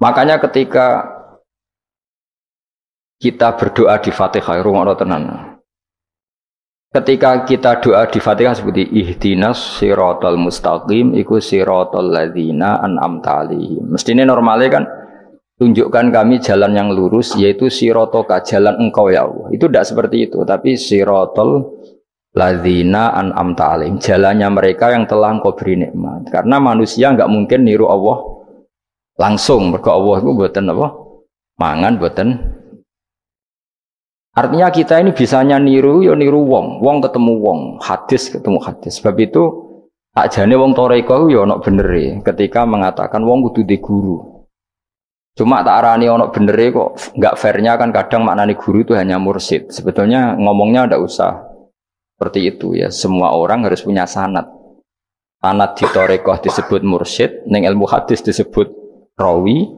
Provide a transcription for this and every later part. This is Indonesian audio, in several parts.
Makanya ketika kita berdoa di Fatihah, rungokno tenan. Ketika kita doa di Fatihah seperti ihdinas siratal mustaqim iku siratal ladzina an'amta 'alaihim. Mestinya normalnya kan tunjukkan kami jalan yang lurus yaitu siratoka, jalan engkau ya Allah. Itu tidak seperti itu, tapi siratal ladzina an'amta 'alaihim, jalannya mereka yang telah engkau beri nikmat. Karena manusia enggak mungkin niru Allah langsung, mergo Allah itu mboten apa? Mangan mboten. Artinya kita ini bisanya niru, ya niru wong ketemu wong, hadis ketemu hadis. Sebab itu sakjane wong toreko ya ono benere ketika mengatakan wong kudu di guru. Cuma tak arani ono benere kok enggak fairnya kan kadang maknane guru itu hanya mursyid. Sebetulnya ngomongnya ndak usah seperti itu ya. Semua orang harus punya sanad. Sanad di toreko disebut mursyid, ning ilmu hadis disebut rawi,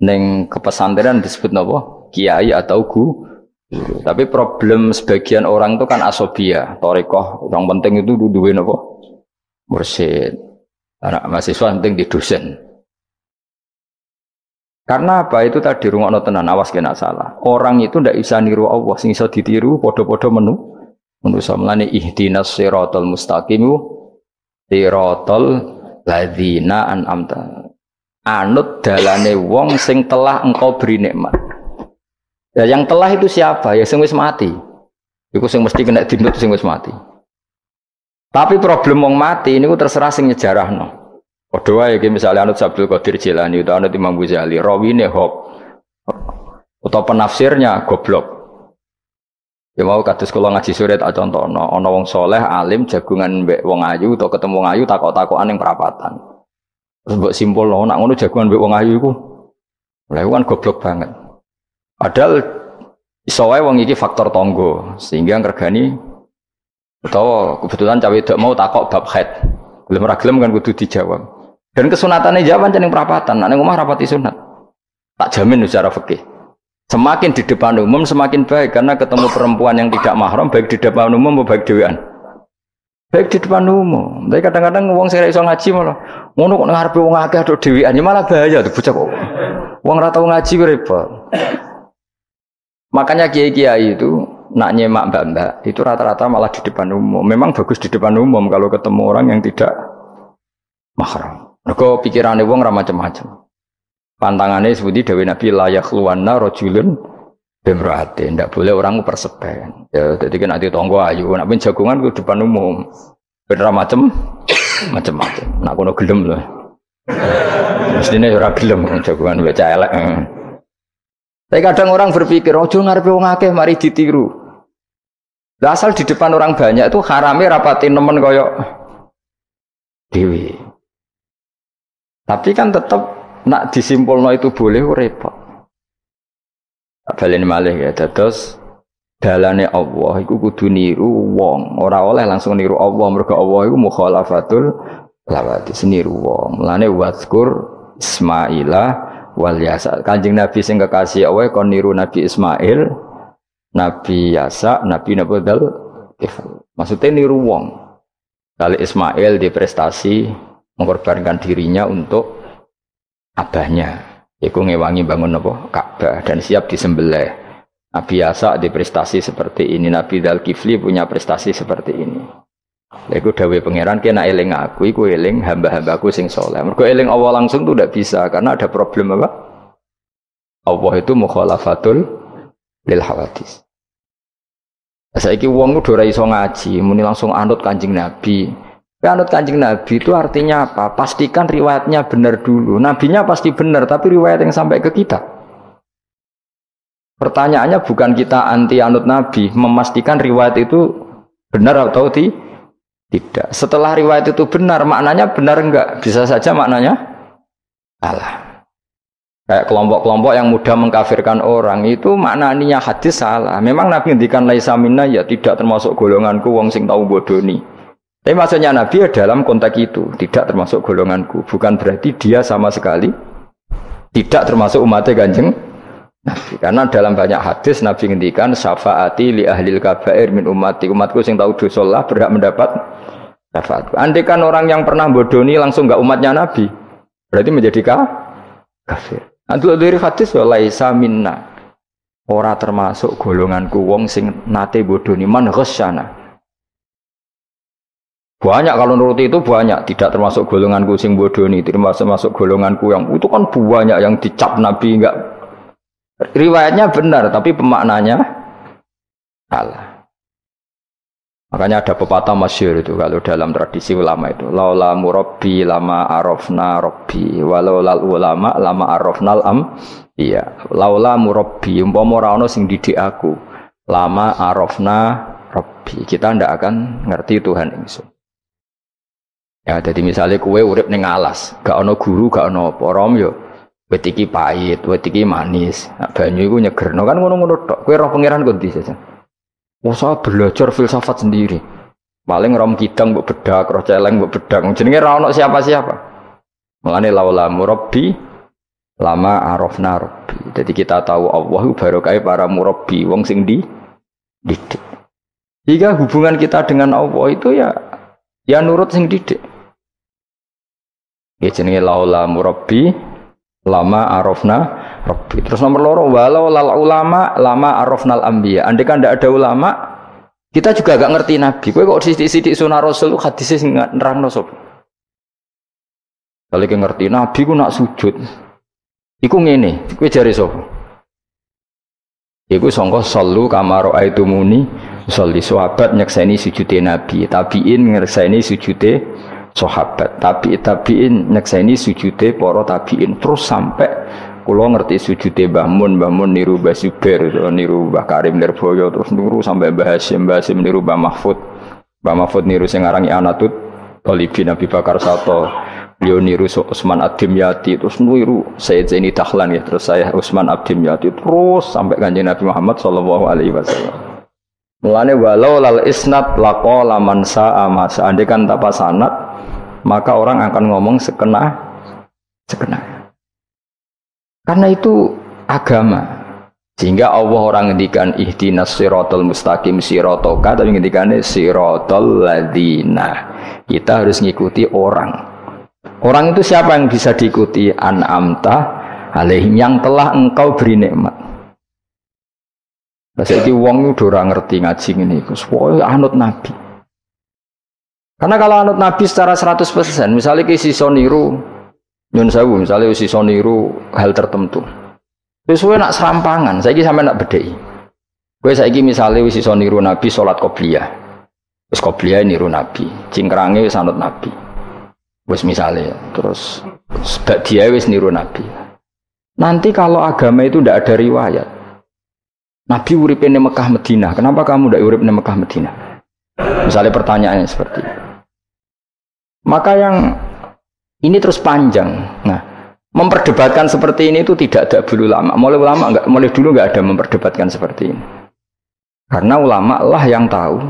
ning kepesantrenan disebut napa? Kiai atau guru. Tapi problem sebagian orang itu kan asobia, torikoh, yang penting itu duwe napa? Mursyid. Anak mahasiswa penting di dosen. Karena apa? Itu tadi rungokno tenan, awas kena salah. Orang itu ndak bisa niru Allah, sing iso ditiru padha-padha manusa. Mulane ihdinas siratal mustaqim siratal ladzina an'amta. Anut dalane wong sing telah engkau beri nikmat. Ya yang telah itu siapa? Ya sing wis mati. Iku sing mesti kena dinut sing wis mati. Tapi problem wong mati niku terserah sing nyejarahno. Padha wae iki misale anut Abdul Qadir Jilani utawa anut Imam Ghazali, rawine hok utawa penafsirnya goblok. Ya mau kados kula ngaji sore tak contohno, ana wong soleh alim jagungan mbek wong ayu utawa ketemu wong ayu takok-takokan ning perapatan. Terus mbok simpulno nek ngono jagungan mbek wong ayu iku. Lha kan goblok banget. Padahal iso wae wong iki faktor tangga sehingga ngregani utawa kebetulan cawe wedok mau takok bab haid. Gelem ra gelem kan kudu dijawab. Dan kesunatane jawab pancen ning perapatan, nek ning omah rapati sunat. Tak jamin secara fikih. Semakin di depan umum semakin baik karena ketemu perempuan yang tidak mahram baik di depan umum maupun baik dhewean. Baik di depan umum. Tapi kadang-kadang wong sing ra iso ngaji malah ngono kok ngarepe wong akeh tok dhewean ya malah bahaya tuh bocah kok. Wong ra tau ngaji ku repot. Makanya kiai-kiai itu nak nyemak mbak-mbak itu rata-rata malah di depan umum. Memang bagus di depan umum kalau ketemu orang yang tidak mahram. Mergo pikirane wong ra macam-macam. Pantangannya seperti Dewi Nabi layak luwana rojulun bimroate. Tidak boleh orang persepen. Ya, jadi kan nanti tonggo ayu. Nak pun jagungan ke depan umum. Bener macam-macam. Nak kono gelem loh. Mestinya ora gelem jagungan baca elek. Tapi kadang orang berpikir, ojo ngarepe wong akeh mari ditiru. Lah asal di depan orang banyak itu harame rapatin nemen koyok dewi. Tapi kan tetap nak disimpulno itu boleh repot. Baleni malih ya dados dalane Allah iku kudu niru wong, ora oleh langsung niru Allah mergo Allah iku mukhalafatul lawati niru wong. Mulane wazkur Ismaila wal Yasa. Kanjeng Nabi sing kekasih Allah kon niru Nabi Ismail, Nabi Yasa, Nabi Nabodal. Maksudnya niru wong. Kali Ismail di prestasi mengorbankan dirinya untuk abahnya. Iku ngewangi bangun apa? Ka'bah dan siap disembelih. Nabi Yasa di prestasi seperti ini, Nabi Dzulkifli punya prestasi seperti ini. Iku dawuh pangeran kena eling aku, iku eling hamba-hambaku sing saleh. Mergo eling Allah langsung tuh tidak bisa karena ada problem apa? Allah itu mukhalafatul lil hawadis. Saiki wong udah ora iso ngaji, muni langsung anut Kanjeng Nabi. Anut Kanjeng Nabi itu artinya apa? Pastikan riwayatnya benar dulu. Nabinya pasti benar, tapi riwayat yang sampai ke kita. Pertanyaannya bukan kita anti anut Nabi, memastikan riwayat itu benar atau tidak. Setelah riwayat itu benar, maknanya benar enggak? Bisa saja maknanya salah. Kayak kelompok-kelompok yang mudah mengkafirkan orang itu maknanya hadis salah. Memang Nabi ngendikan laisa minna ya tidak termasuk golonganku wong sing tau bodoni. Tapi maksudnya Nabi ya dalam konteks itu tidak termasuk golonganku. Bukan berarti dia sama sekali tidak termasuk umatnya Kanjeng Nabi. Karena dalam banyak hadis Nabi ngendikan syafaati li ahlil kabair min ummati. Umatku sing tahu dosa lah berhak mendapat syafaat. Andai kan orang yang pernah bodoni langsung enggak umatnya Nabi, berarti menjadi kafir. Antuk dari hadis ya laisa minna. Ora termasuk golonganku wong sing nate bodoni man ghasyana. Banyak kalau nuruti itu banyak, tidak termasuk golonganku sing bodoni, termasuk golonganku yang itu kan banyak yang dicap Nabi enggak. Riwayatnya benar tapi pemaknanya salah. Makanya ada pepatah masyhur itu kalau dalam tradisi ulama itu, laula murabbi lama arafna rabbi, walau lal ulama lama arafnal am. Iya, laula murabbi umpama ora ana sing didik aku, lama arafna rabbi. Kita ndak akan ngerti Tuhan ingsun. Ya, jadi misalnya kue urip ning alas, gak ana guru, gak ana apa, rom yo wit iki pahit, wit iki manis. Nah, banyu iku nyegerno kan ngono-ngono tok. Kowe roh pangeran kok ndi saja. Masa belajar filsafat sendiri. Paling rom kidang mbok bedak, roh celeng mbok bedak. Jenenge ra ono siapa-siapa. Mulane laula murabbi lama arafna rabbi. Jadi kita tahu Allah barokah para murabbi, wong sing didik. Jika hubungan kita dengan Allah itu ya nurut sing didik. Ya jenenge laula murabbi lama arafna rabbi. Terus nomor loro walau lal ulama lama arafnal anbiya. Andai kan tidak ada ulama, kita juga gak ngerti Nabi. Kowe kok sithik-sithik sunah Rasul hadis sing nerangno sapa? Kalau kowe ngerti Nabi ku nak sujud. Iku ngene, kowe jare sapa? Iku sangka sallu kama raaitumuni sholli. Sahabat nyekseni sujude Nabi, tabiin nyekseni sujude sahabat, tabiin nyekseni sujude para tabiin, terus sampai kula ngerti sujude Mbah Mun niru Mbah Zubair, niru Mbah Karim Nirboyo, terus niru sampai Mbah Hasyim niru Mbah Mahfud niru sing arangi Anatut Talibin Nabi Bakar Sato, beliau niru Utsman Ad-Dimyati, terus niru Sayyid Zaini Dahlan ya, terus saya Utsman Ad-Dimyati, terus sampai Kanjeng Nabi Muhammad sallallahu alaihi wasallam. Mulane walau lal isnad laqala man sa'a ma andai kan tanpa sanad maka orang akan ngomong sekena. Karena itu agama. Sehingga Allah orang ngendikan ihdinas siratal mustaqim siratoka, tapi ngendikane siratal ladzina. Kita harus ngikuti orang. Orang itu siapa yang bisa diikuti? An'amta alaihim, yang telah engkau beri nikmat. Jadi wong itu ora ngerti ngaji ngene iku. Pokoke anut Nabi. Karena kalau anut Nabi secara 100%, misalnya ke iso niru nyun sewu, misalnya iso niru hal tertentu. Wis kowe nak serampangan, saiki sampe nak bedheki. Kowe saiki misale wis iso niru Nabi salat qobliyah. Wis qobliyah niru Nabi, cingkrange wis anut Nabi. Wis misale terus dia wis niru Nabi. Nanti kalau agama itu tidak ada riwayat. Nabi uripe ning Mekah Madinah, kenapa kamu tidak urip ning Mekah Madinah? Misalnya pertanyaannya seperti itu. Maka yang ini terus panjang. Nah, memperdebatkan seperti ini itu tidak ada dulu ulama. Mulai dulu nggak ada memperdebatkan seperti ini. Karena ulama lah yang tahu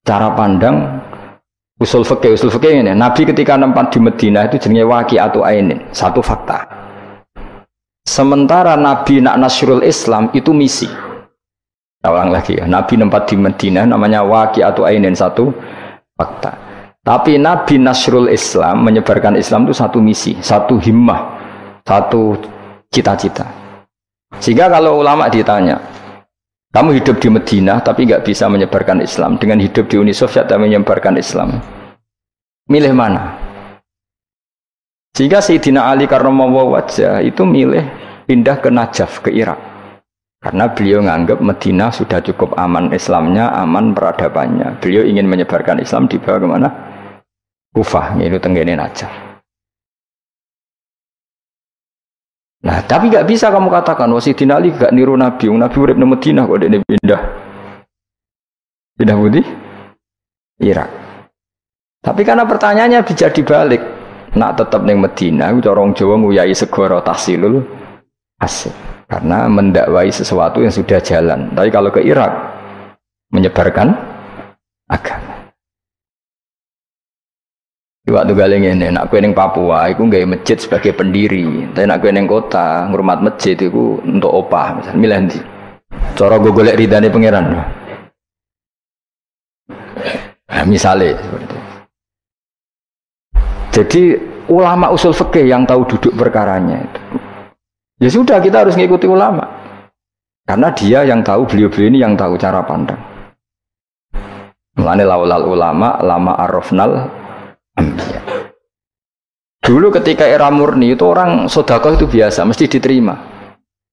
cara pandang usul fikih ini. Nabi ketika nempat di Madinah itu jenenge waqi'atu ainin, satu fakta. Sementara Nabi nak nasrul Islam itu misi. Ulang lagi ya, Nabi nempat di Madinah namanya waqi'atu ainin, satu fakta. Tapi Nabi nasrul Islam, menyebarkan Islam itu satu misi, satu himmah, satu cita-cita. Sehingga kalau ulama ditanya, kamu hidup di Madinah tapi nggak bisa menyebarkan Islam, dengan hidup di Uni Soviet dan menyebarkan Islam, milih mana? Sehingga Sayyidina Ali karramallahu wajhah itu milih pindah ke Najaf, ke Irak. Karena beliau menganggap Madinah sudah cukup aman Islamnya, aman peradabannya. Beliau ingin menyebarkan Islam di bawah kemana? Kufah, yaitu tenggene Najaf. Nah, tapi nggak bisa kamu katakan, Sayyidina Ali gak niru Nabi. Nabi urip di Madinah kok dia pindah putih Irak. Tapi karena pertanyaannya bisa dibalik, nak tetap ning Madinah, corong Jawa nguyai segoro tahsilul hasil. Karena mendakwai sesuatu yang sudah jalan. Tapi kalau ke Irak, menyebarkan agama. Waktu galeng ini, nak kue neng Papua, aku nggak masjid sebagai pendiri. Tapi nak kue neng kota, ngurmat masjid itu untuk opah, misalnya milih nanti. Cara gue golek ridane pangeran. Nah, misalnya seperti itu. Jadi ulama usul fikih yang tahu duduk perkaranya itu. Ya sudah, kita harus mengikuti ulama. Karena dia yang tahu, beliau-beliau ini yang tahu cara pandang. Mulane laulal ulama lama arafnal anbiya. Dulu ketika era murni itu orang sedekah itu biasa, mesti diterima.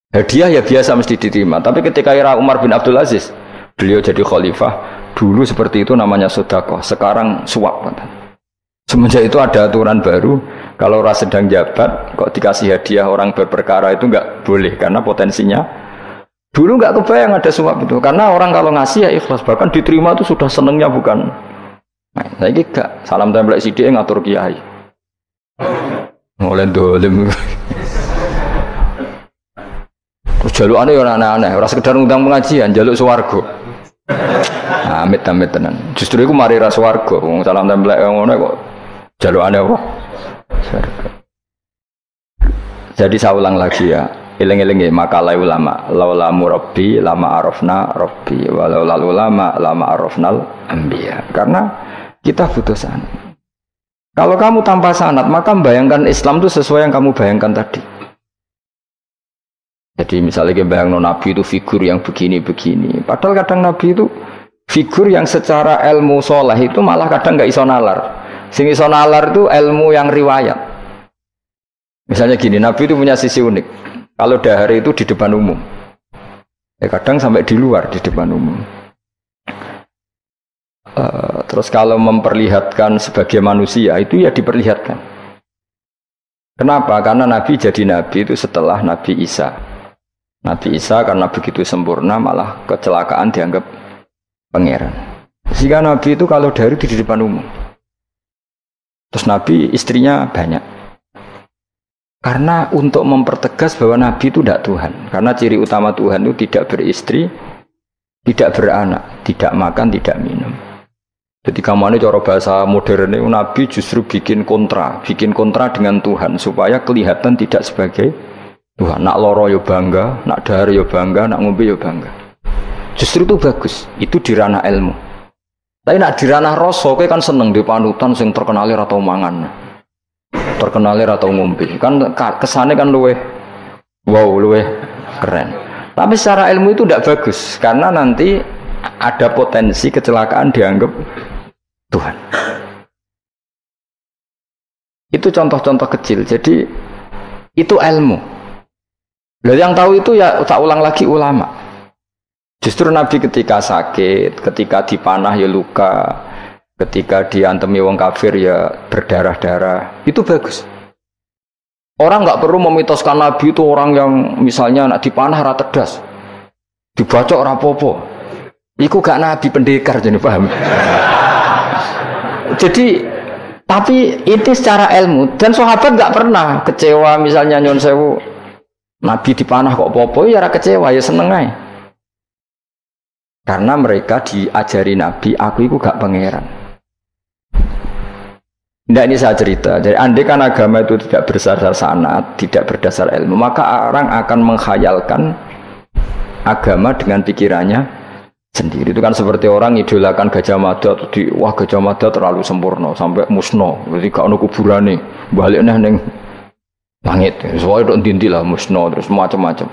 Hadiah ya biasa mesti diterima. Tapi ketika era Umar bin Abdul Aziz, beliau jadi khalifah, dulu seperti itu namanya sedekah, sekarang suap. Semenjak itu ada aturan baru, kalau orang sedang jabat kok dikasih hadiah orang berperkara itu enggak boleh karena potensinya. Dulu enggak kebayang ada suap itu, karena orang kalau ngasih ya ikhlas, bahkan diterima itu sudah senengnya bukan. Nah, saya gak salam tempel sidik ngatur kiai. Mulai dolim. Terus jalukane yo aneh-aneh, ora sekedar ngundang pengajian, jaluk swarga. Amit-amit tenan. Justru iku mari ra swarga, wong salam tempel ngono kok jalukane apa? Swarga. Jadi saya ulang lagi ya. Eling-eling makalah ulama, laula murabbi lama arafna rabbi walau ulama lama arafnal anbiya. Karena kita butuh sanad. Kalau kamu tanpa sanad, maka bayangkan Islam itu sesuai yang kamu bayangkan tadi. Jadi misalnya bayangkan Nabi itu figur yang begini-begini. Padahal kadang Nabi itu figur yang secara ilmu soleh itu malah kadang nggak iso nalar. Sing iso nalar itu ilmu yang riwayat. Misalnya gini, Nabi itu punya sisi unik. Kalau dahar itu di depan umum, ya kadang sampai di luar di depan umum. Terus kalau memperlihatkan sebagai manusia itu ya diperlihatkan. Kenapa? Karena Nabi jadi Nabi itu setelah Nabi Isa. Nabi Isa karena begitu sempurna malah kecelakaan dianggap pangeran. Sehingga Nabi itu kalau dahar itu di depan umum. Terus Nabi istrinya banyak. Karena untuk mempertegas bahwa Nabi itu tidak Tuhan. Karena ciri utama Tuhan itu tidak beristri, tidak beranak, tidak makan, tidak minum. Jadi kamu ini cara bahasa modern itu Nabi justru bikin kontra dengan Tuhan supaya kelihatan tidak sebagai Tuhan. Nak loro yo bangga, nak dahar yo bangga, nak ngombe yo bangga. Justru itu bagus. Itu di ranah ilmu. Tapi nak di ranah rasa, kowe kan seneng di panutan sing terkenal atau mangan. Terkenalnya atau ngombe kan kesannya kan luweh keren. Tapi secara ilmu itu tidak bagus karena nanti ada potensi kecelakaan dianggap Tuhan. Itu contoh-contoh kecil. Jadi itu ilmu. Lalu yang tahu itu ya tak ulang lagi ulama. Justru Nabi ketika sakit, ketika dipanah ya luka, ketika diantemi wong kafir ya berdarah-darah, itu bagus. Orang nggak perlu memitoskan Nabi itu orang yang misalnya nak dipanah ra tedas, dibacok ra popo. Iku gak Nabi pendekar jadi paham. Jadi tapi itu secara ilmu dan sahabat nggak pernah kecewa misalnya nyon sewu Nabi dipanah kok popo ya ra kecewa ya seneng aja. Karena mereka diajari Nabi aku itu gak pangeran. Tidak, ini saya cerita. Jadi andai kan agama itu tidak berdasar sanad, tidak berdasar ilmu, maka orang akan menghayalkan agama dengan pikirannya sendiri. Itu kan seperti orang idolakan Gajah Mada, wah Gajah Mada terlalu sempurna sampai musno. Jadi gak ada kuburane, baliknya neng langit. Soalnya itu dintilah musno terus macam-macam.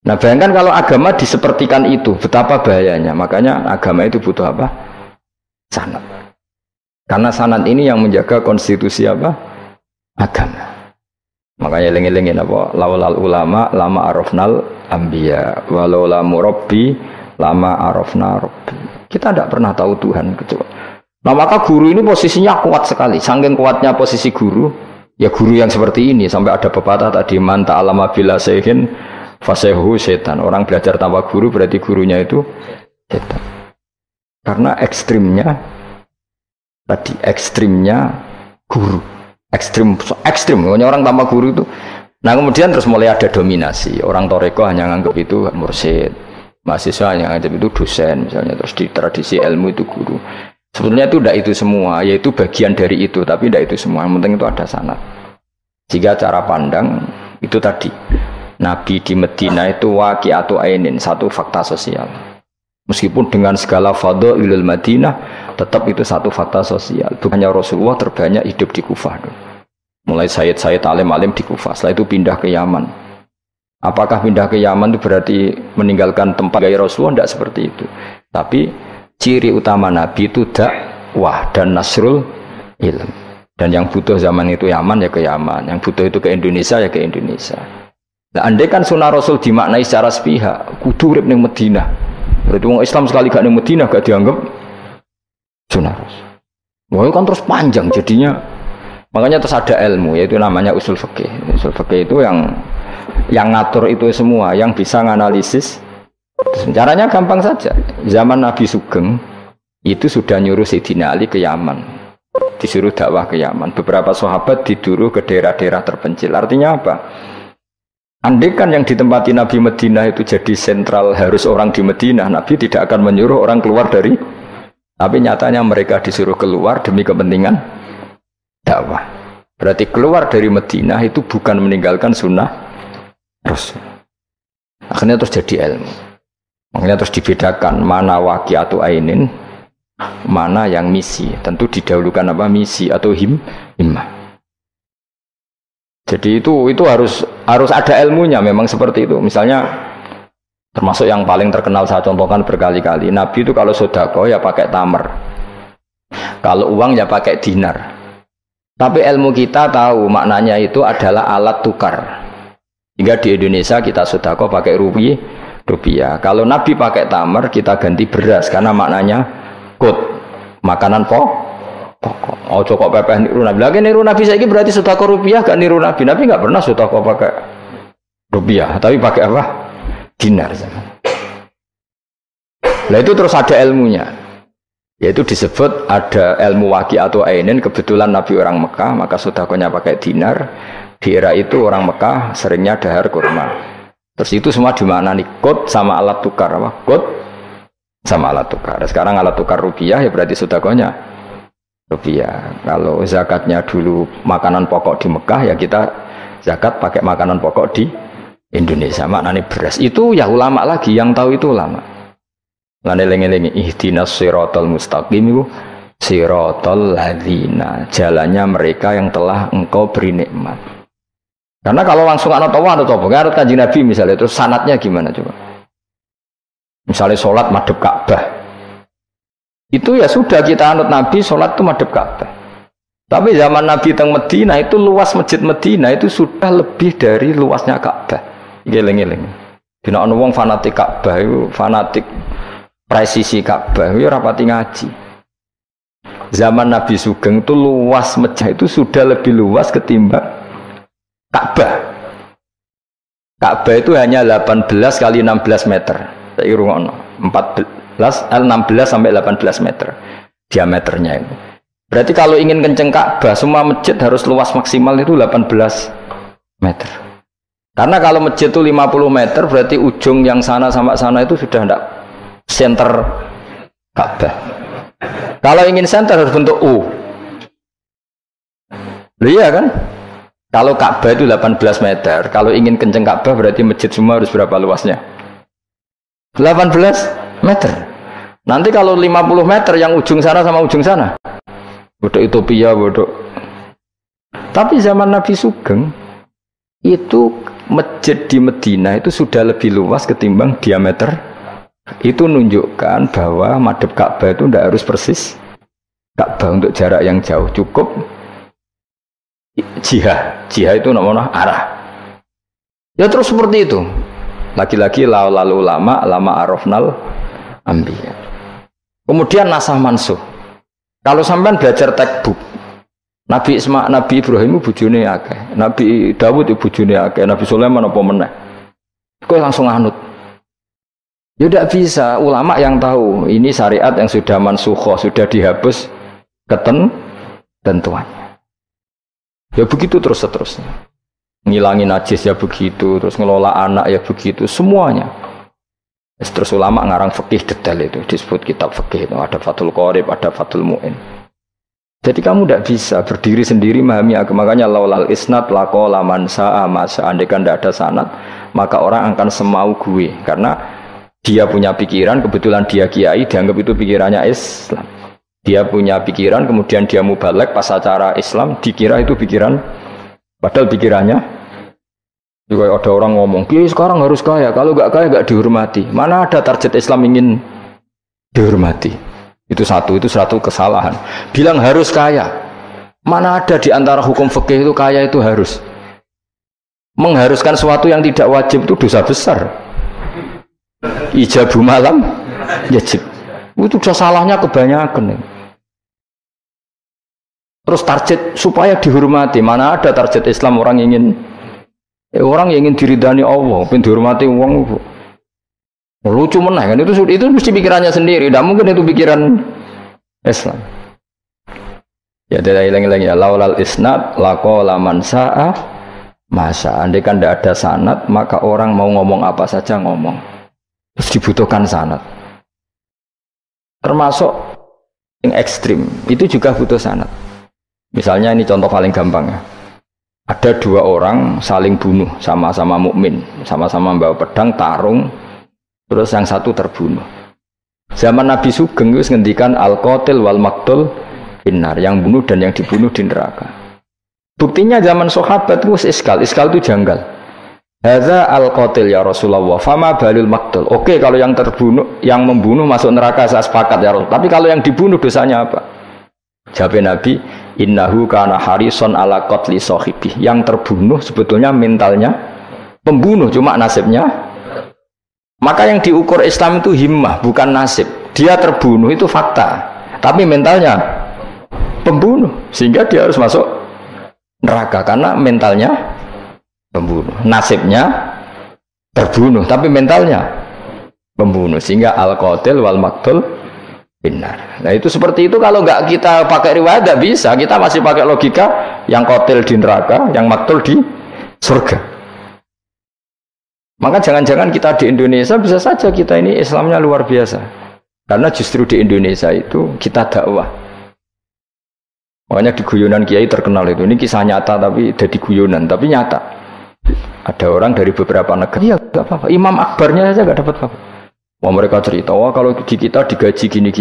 Nah bayangkan kalau agama disepertikan itu, betapa bahayanya. Makanya agama itu butuh apa? Sanad. Karena sanad ini yang menjaga konstitusi apa? Agama. Makanya eling-elingin apa? Laulal ulama lama arafnal anbiya walau la murabbi lama arafna rabbi. Kita tidak pernah tahu Tuhan kecuali. Nah maka guru ini posisinya kuat sekali. Saking kuatnya posisi guru, ya guru yang seperti ini sampai ada pepatah tadi man ta'allama bila sayhin fasehu setan. Orang belajar tanpa guru berarti gurunya itu setan. Karena ekstrimnya guru, ekstrim, orang tanpa guru itu. Nah kemudian terus mulai ada dominasi. Orang toreko hanya nganggap itu mursyid, mahasiswa hanya nganggap itu dosen misalnya. Terus di tradisi ilmu itu guru. Sebetulnya itu tidak itu semua, yaitu bagian dari itu, tapi tidak itu semua. Yang penting itu ada sanad. Jika cara pandang itu tadi, Nabi di Medina itu waqi'atu ainin, satu fakta sosial. Meskipun dengan segala fadhailul Madinah, tetap itu satu fakta sosial. Bukannya Rasulullah terbanyak hidup di Kufah. Mulai Sayyid alim-alim di Kufah, setelah itu pindah ke Yaman. Apakah pindah ke Yaman itu berarti meninggalkan tempat gaya Rasulullah? Tidak seperti itu. Tapi ciri utama Nabi itu dakwah dan nasrul ilm. Dan yang butuh zaman itu Yaman ya ke Yaman, yang butuh itu ke Indonesia ya ke Indonesia. Nah, andai kan sunnah Rasul dimaknai secara sepihak, kudu urip ning Madinah. Berarti orang Islam sekali gak ning Madinah gak dianggap sunnah Rasul. Wah, kan terus panjang jadinya. Makanya terus ada ilmu, yaitu namanya usul fikih. Usul fikih itu yang ngatur itu semua, yang bisa menganalisis. Caranya gampang saja. Zaman Nabi Sugeng itu sudah nyuruh Sayyidina Ali ke Yaman, disuruh dakwah ke Yaman. Beberapa sahabat disuruh ke daerah-daerah terpencil. Artinya apa? Andai kan yang ditempati Nabi Madinah itu jadi sentral, harus orang di Madinah, Nabi tidak akan menyuruh orang keluar dari. Tapi nyatanya mereka disuruh keluar demi kepentingan dakwah. Berarti keluar dari Madinah itu bukan meninggalkan sunnah Rasul. Akhirnya terus jadi ilmu. Makanya terus dibedakan mana waqi'atu ainin, mana yang misi. Tentu didahulukan apa? Misi atau himmah. Jadi itu harus ada ilmunya, memang seperti itu. Misalnya termasuk yang paling terkenal saya contohkan berkali-kali. Nabi itu kalau sedekah ya pakai tamar. Kalau uang ya pakai dinar. Tapi ilmu kita tahu maknanya itu adalah alat tukar. Hingga di Indonesia kita sedekah pakai rupiah. Kalau Nabi pakai tamar, kita ganti beras karena maknanya kut, makanan pokok. Oh kok pepeh niru Nabi. Lagi niru Nabi saiki berarti sedekah rupiah gak niru Nabi. Nabi gak pernah sedekah pakai rupiah, tapi pakai apa? Dinar. Nah itu terus ada ilmunya. Yaitu disebut ada ilmu waqi'atu ainin. Kebetulan Nabi orang Mekah, maka sedekahnya pakai dinar. Di era itu orang Mekah seringnya dahar kurma. Terus itu semua dimaknani kod sama alat tukar. Apa? Kod sama alat tukar. Sekarang alat tukar rupiah ya berarti sedekahnya rupiah. Kalau zakatnya dulu makanan pokok di Mekah ya kita zakat pakai makanan pokok di Indonesia. Maknanya beras. Itu ya ulama lagi yang tahu itu ulama. Lane lengi-lengi ihdinas siratal mustaqim itu siratal ladzina, jalannya mereka yang telah engkau beri nikmat. Karena kalau langsung anut Allah anut apa? Anut Kanjeng Nabi misalnya, terus sanatnya gimana coba? Misalnya sholat madhep Ka'bah, itu ya sudah kita anut Nabi, sholat itu madhep Ka'bah. Tapi zaman Nabi teng Madinah itu luas masjid Madinah itu sudah lebih dari luasnya Ka'bah. Geleng-geleng. Dina ana wong fanatik Ka'bah itu fanatik presisi Ka'bah itu rapati ngaji. Zaman Nabi Sugeng itu luas masjid itu sudah lebih luas ketimbang Ka'bah. Ka'bah itu hanya 18 kali 16 meter. Saya rungokno 16 sampai 18 meter diameternya itu. Berarti kalau ingin kenceng Ka'bah, semua masjid harus luas maksimal itu 18 meter. Karena kalau masjid itu 50 meter, berarti ujung yang sana sampai sana itu sudah tidak center Ka'bah. Kalau ingin center harus bentuk U. Iya kan? Kalau Ka'bah itu 18 meter, kalau ingin kenceng Ka'bah berarti masjid semua harus berapa luasnya? 18 meter. Nanti kalau 50 meter yang ujung sana sama ujung sana, bodoh utopia, bodoh. Tapi zaman Nabi Sugeng itu masjid di Madinah itu sudah lebih luas ketimbang diameter. Itu menunjukkan bahwa madhep Ka'bah itu tidak harus persis Ka'bah untuk jarak yang jauh, cukup jihah itu namanya arah. Ya terus seperti itu. Lagi-lagi lalu lama arafnal ambiya. Kemudian nasah mansuh. Kalau sampean belajar textbook, Nabi Ibrahim bojone akeh, Nabi Dawud bojone akeh, Nabi Sulaiman apa meneh. Kok langsung anut. Ya tidak bisa, ulama yang tahu ini syariat yang sudah mansukhoh, sudah dihapus ketentuannya. Ya begitu terus seterusnya. Ngilangin najis ya begitu, terus ngelola anak ya begitu, semuanya. Terus ulama ngarang fikih detail itu, disebut kitab fikih itu, ada Fathul Qorib, ada Fathul Mu'in. Jadi kamu tidak bisa berdiri sendiri memahami agama. Makanya laulal isnad laqala man sa'a ma sa'a. Andaikan tidak ada sanad, maka orang akan semau gue, karena dia punya pikiran, kebetulan dia kiai, dianggap itu pikirannya Islam. Dia punya pikiran, kemudian dia mubalek pas acara Islam, dikira itu pikiran, padahal pikirannya Juga ada orang ngomong, kiai sekarang harus kaya, kalau nggak kaya nggak dihormati. Mana ada target Islam ingin dihormati? Itu satu kesalahan. Bilang harus kaya. Mana ada di antara hukum fikih itu kaya itu harus. Mengharuskan sesuatu yang tidak wajib itu dosa besar. Ijabu malam wajib. Itu dosa salahnya kebanyakan. Terus target supaya dihormati. Mana ada target Islam orang yang ingin diridani Allah, ingin dihormati uang. Lucu meneh kan itu mesti pikirannya sendiri. Tidak mungkin itu pikiran Islam. Ya tidak hilang ya. Laulal isnad laqala man sa'a masa. Andai kan tidak ada sanad, maka orang mau ngomong apa saja ngomong. Terus dibutuhkan sanad. Termasuk yang ekstrim itu juga butuh sanad. Misalnya ini contoh paling gampang ya. Ada dua orang saling bunuh, sama-sama mukmin, sama-sama membawa pedang, tarung, terus yang satu terbunuh. Zaman Nabi Sugeng itu ngendikan al-qatil wal maqtul finnar, yang bunuh dan yang dibunuh di neraka. Buktinya zaman sahabat itu iskal itu janggal. Hadza al-qatil ya Rasulullah, fama balil maqtul. Oke, kalau yang terbunuh, yang membunuh masuk neraka saya sepakat ya Rasul. Tapi kalau yang dibunuh dosanya apa? Jawab Nabi, innahu kana harison ala qatli sahibi. Yang terbunuh sebetulnya mentalnya pembunuh, cuma nasibnya. Maka yang diukur Islam itu himmah, bukan nasib. Dia terbunuh itu fakta, tapi mentalnya pembunuh, sehingga dia harus masuk neraka karena mentalnya pembunuh. Nasibnya terbunuh, tapi mentalnya pembunuh, sehingga al-qatil wal maqtul benar. Nah itu seperti itu, kalau nggak kita pakai riwayat tidak bisa, kita masih pakai logika yang qatil di neraka, yang maktul di surga. Maka jangan-jangan kita di Indonesia bisa saja kita ini Islamnya luar biasa, karena justru di Indonesia itu kita dakwah. Makanya di guyonan kiai terkenal itu, ini kisah nyata tapi jadi guyonan, tapi nyata. Ada orang dari beberapa negara, iya nggak apa-apa, Imam Akbarnya saja nggak dapat apa-apa. Wah, mereka cerita, wah kalau di kita digaji gini.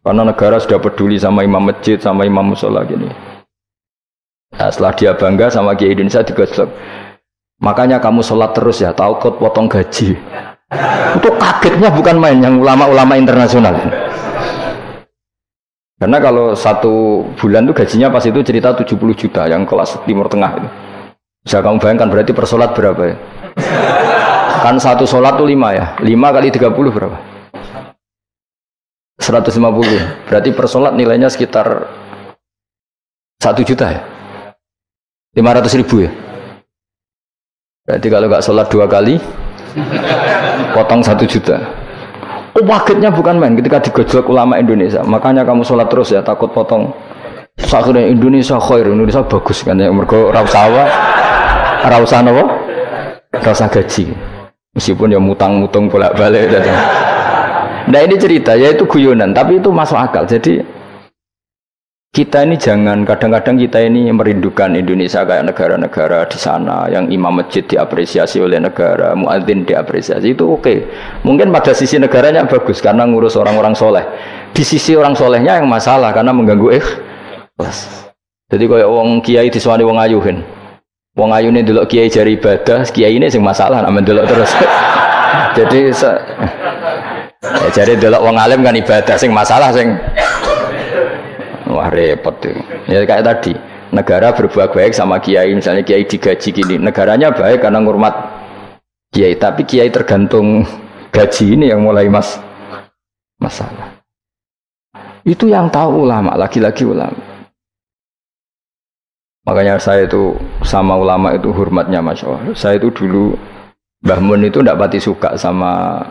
Karena negara sudah peduli sama imam masjid, sama imam musola gini. Nah, setelah dia bangga sama Kiai Indonesia digosok. Makanya kamu sholat terus ya, takut potong gaji. Itu kagetnya bukan main, yang ulama-ulama internasional. Karena kalau satu bulan itu gajinya pas itu cerita 70 juta, yang kelas Timur Tengah itu. Bisa kamu bayangkan berarti per sholat berapa ya? Kan satu sholat tuh 5 ya, 5 kali 30 berapa? 150. Berarti per sholat nilainya sekitar 1 juta ya, 500.000 ya. Berarti kalau nggak sholat 2 kali potong 1 juta. Oh, kagetnya bukan main ketika digojlok ulama Indonesia. Makanya kamu sholat terus ya, takut potong. Akhirnya Indonesia khair, Indonesia bagus kan ya, mergo ra usah napa? Ra usah gaji. Meskipun ya mutang-mutang bolak-balik. Nah ini cerita, ya itu guyonan, tapi itu masuk akal. Jadi kita ini jangan, kadang-kadang kita ini merindukan Indonesia kayak negara-negara di sana yang imam masjid diapresiasi oleh negara, muadzin diapresiasi, itu oke. Mungkin pada sisi negaranya bagus karena ngurus orang-orang soleh. Di sisi orang solehnya yang masalah karena mengganggu ikhlas. Jadi kayak wong kiai disuwani wong ayuhin. Wong ayune delok kiai jari ibadah, kiai ini sing masalah nek mendelok terus. Jadi ya jari delok wong alim kan ibadah, sing masalah sing wah repot tuh. Ya kayak tadi, negara berbuat baik sama kiai, misalnya kiai digaji gini, negaranya baik karena ngurmat kiai, tapi kiai tergantung gaji ini yang mulai masalah. Itu yang tahu ulama, lagi-lagi ulama. Makanya saya itu sama ulama itu hormatnya Masya Allah. Saya itu dulu Mbah Mun itu tidak pati suka sama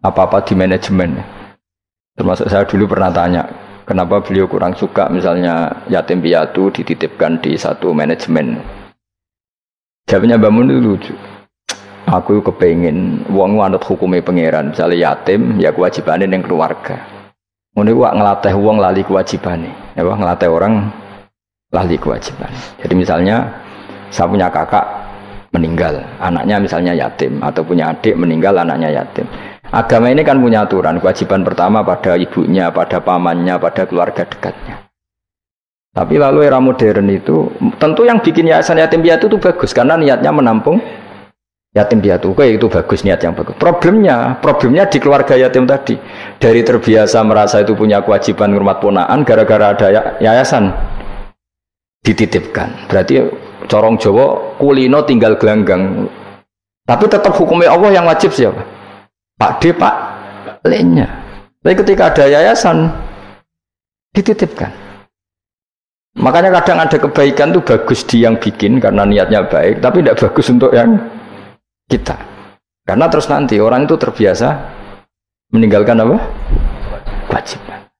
apa-apa di manajemen. Termasuk saya dulu pernah tanya, kenapa beliau kurang suka misalnya yatim piatu dititipkan di satu manajemen. Jawabnya Mbah Mun itu lucu. Aku kepengen wong anut hukumnya pangeran, misalnya yatim ya kewajibannya yang keluarga. Ngono wak ngelatih wong lali kewajibannya. Ya wak ngelatih orang lali kewajiban. Jadi misalnya saya punya kakak meninggal, anaknya misalnya yatim, atau punya adik meninggal, anaknya yatim. Agama ini kan punya aturan, kewajiban pertama pada ibunya, pada pamannya, pada keluarga dekatnya. Tapi lalu era modern itu, tentu yang bikin yayasan yatim piatu itu bagus karena niatnya menampung yatim piatu. Oke, itu bagus, niat yang bagus. Problemnya di keluarga yatim tadi. Dari terbiasa merasa itu punya kewajiban ngurmat ponaan, gara-gara ada yayasan dititipkan. Berarti corong Jawa kulino tinggal gelanggang. Tapi tetap hukumnya Allah yang wajib siapa? Pak D, Pak L-nya. Tapi ketika ada yayasan dititipkan. Makanya kadang ada kebaikan tuh bagus di yang bikin karena niatnya baik, tapi tidak bagus untuk yang kita. Karena terus nanti orang itu terbiasa meninggalkan apa? Kewajiban.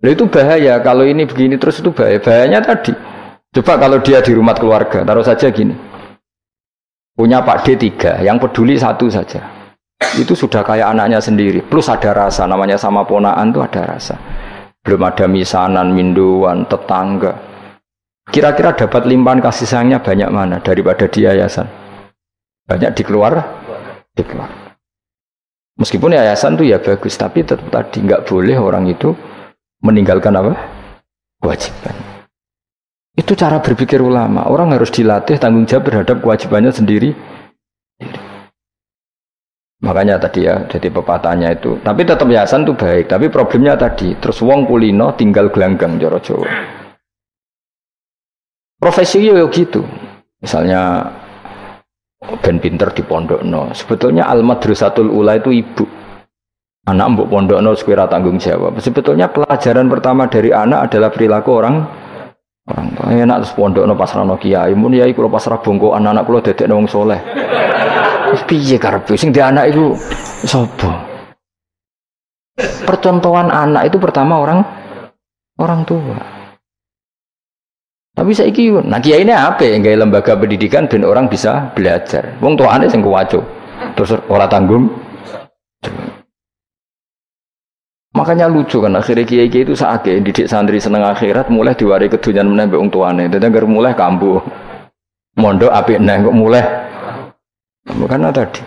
Lalu itu bahaya kalau ini begini terus itu bahaya. Bahayanya tadi. Coba kalau dia di rumah keluarga, taruh saja gini. Punya Pak D 3, yang peduli 1 saja. Itu sudah kayak anaknya sendiri. Plus ada rasa, namanya sama ponaan tuh ada rasa. Belum ada misanan, minduan, tetangga. Kira-kira dapat limpahan kasih sayangnya banyak mana daripada di yayasan? Banyak di keluarga. Meskipun yayasan itu ya bagus, tapi tetap tadi nggak boleh orang itu meninggalkan apa? Kewajiban. Itu cara berpikir ulama. Orang harus dilatih tanggung jawab terhadap kewajibannya sendiri. Makanya tadi ya, jadi pepatahnya itu. Tapi tetap yayasan itu baik. Tapi problemnya tadi, terus wong kulino tinggal gelanggang joro Jawa. Profesi yo gitu. Misalnya ben pinter di pondokno. Sebetulnya al-madrasatul ula itu ibu. Anak mbok pondokno sekira tanggung jawab. Sebetulnya pelajaran pertama dari anak adalah perilaku orang tua. Enak terus pondokno pasrano kiai. Mun yai kula pasrah bongko anak-anak kula dadekno wong saleh. Piye karepe sing di anak itu sapa? Percontohan anak itu pertama orang tua. Tapi saiki nah kiai ini apa yang gawe lembaga pendidikan ben orang bisa belajar. Wong tuane sing kuwaco. Terus ora tanggung. Makanya lucu kan akhirnya kiai itu sakake didik santri seneng akhirat mulai diwari kedunyan meneh mbek wong tuane. Dadi anggere mulai kambuh. Mondok apik neh kok mulai. Karena tadi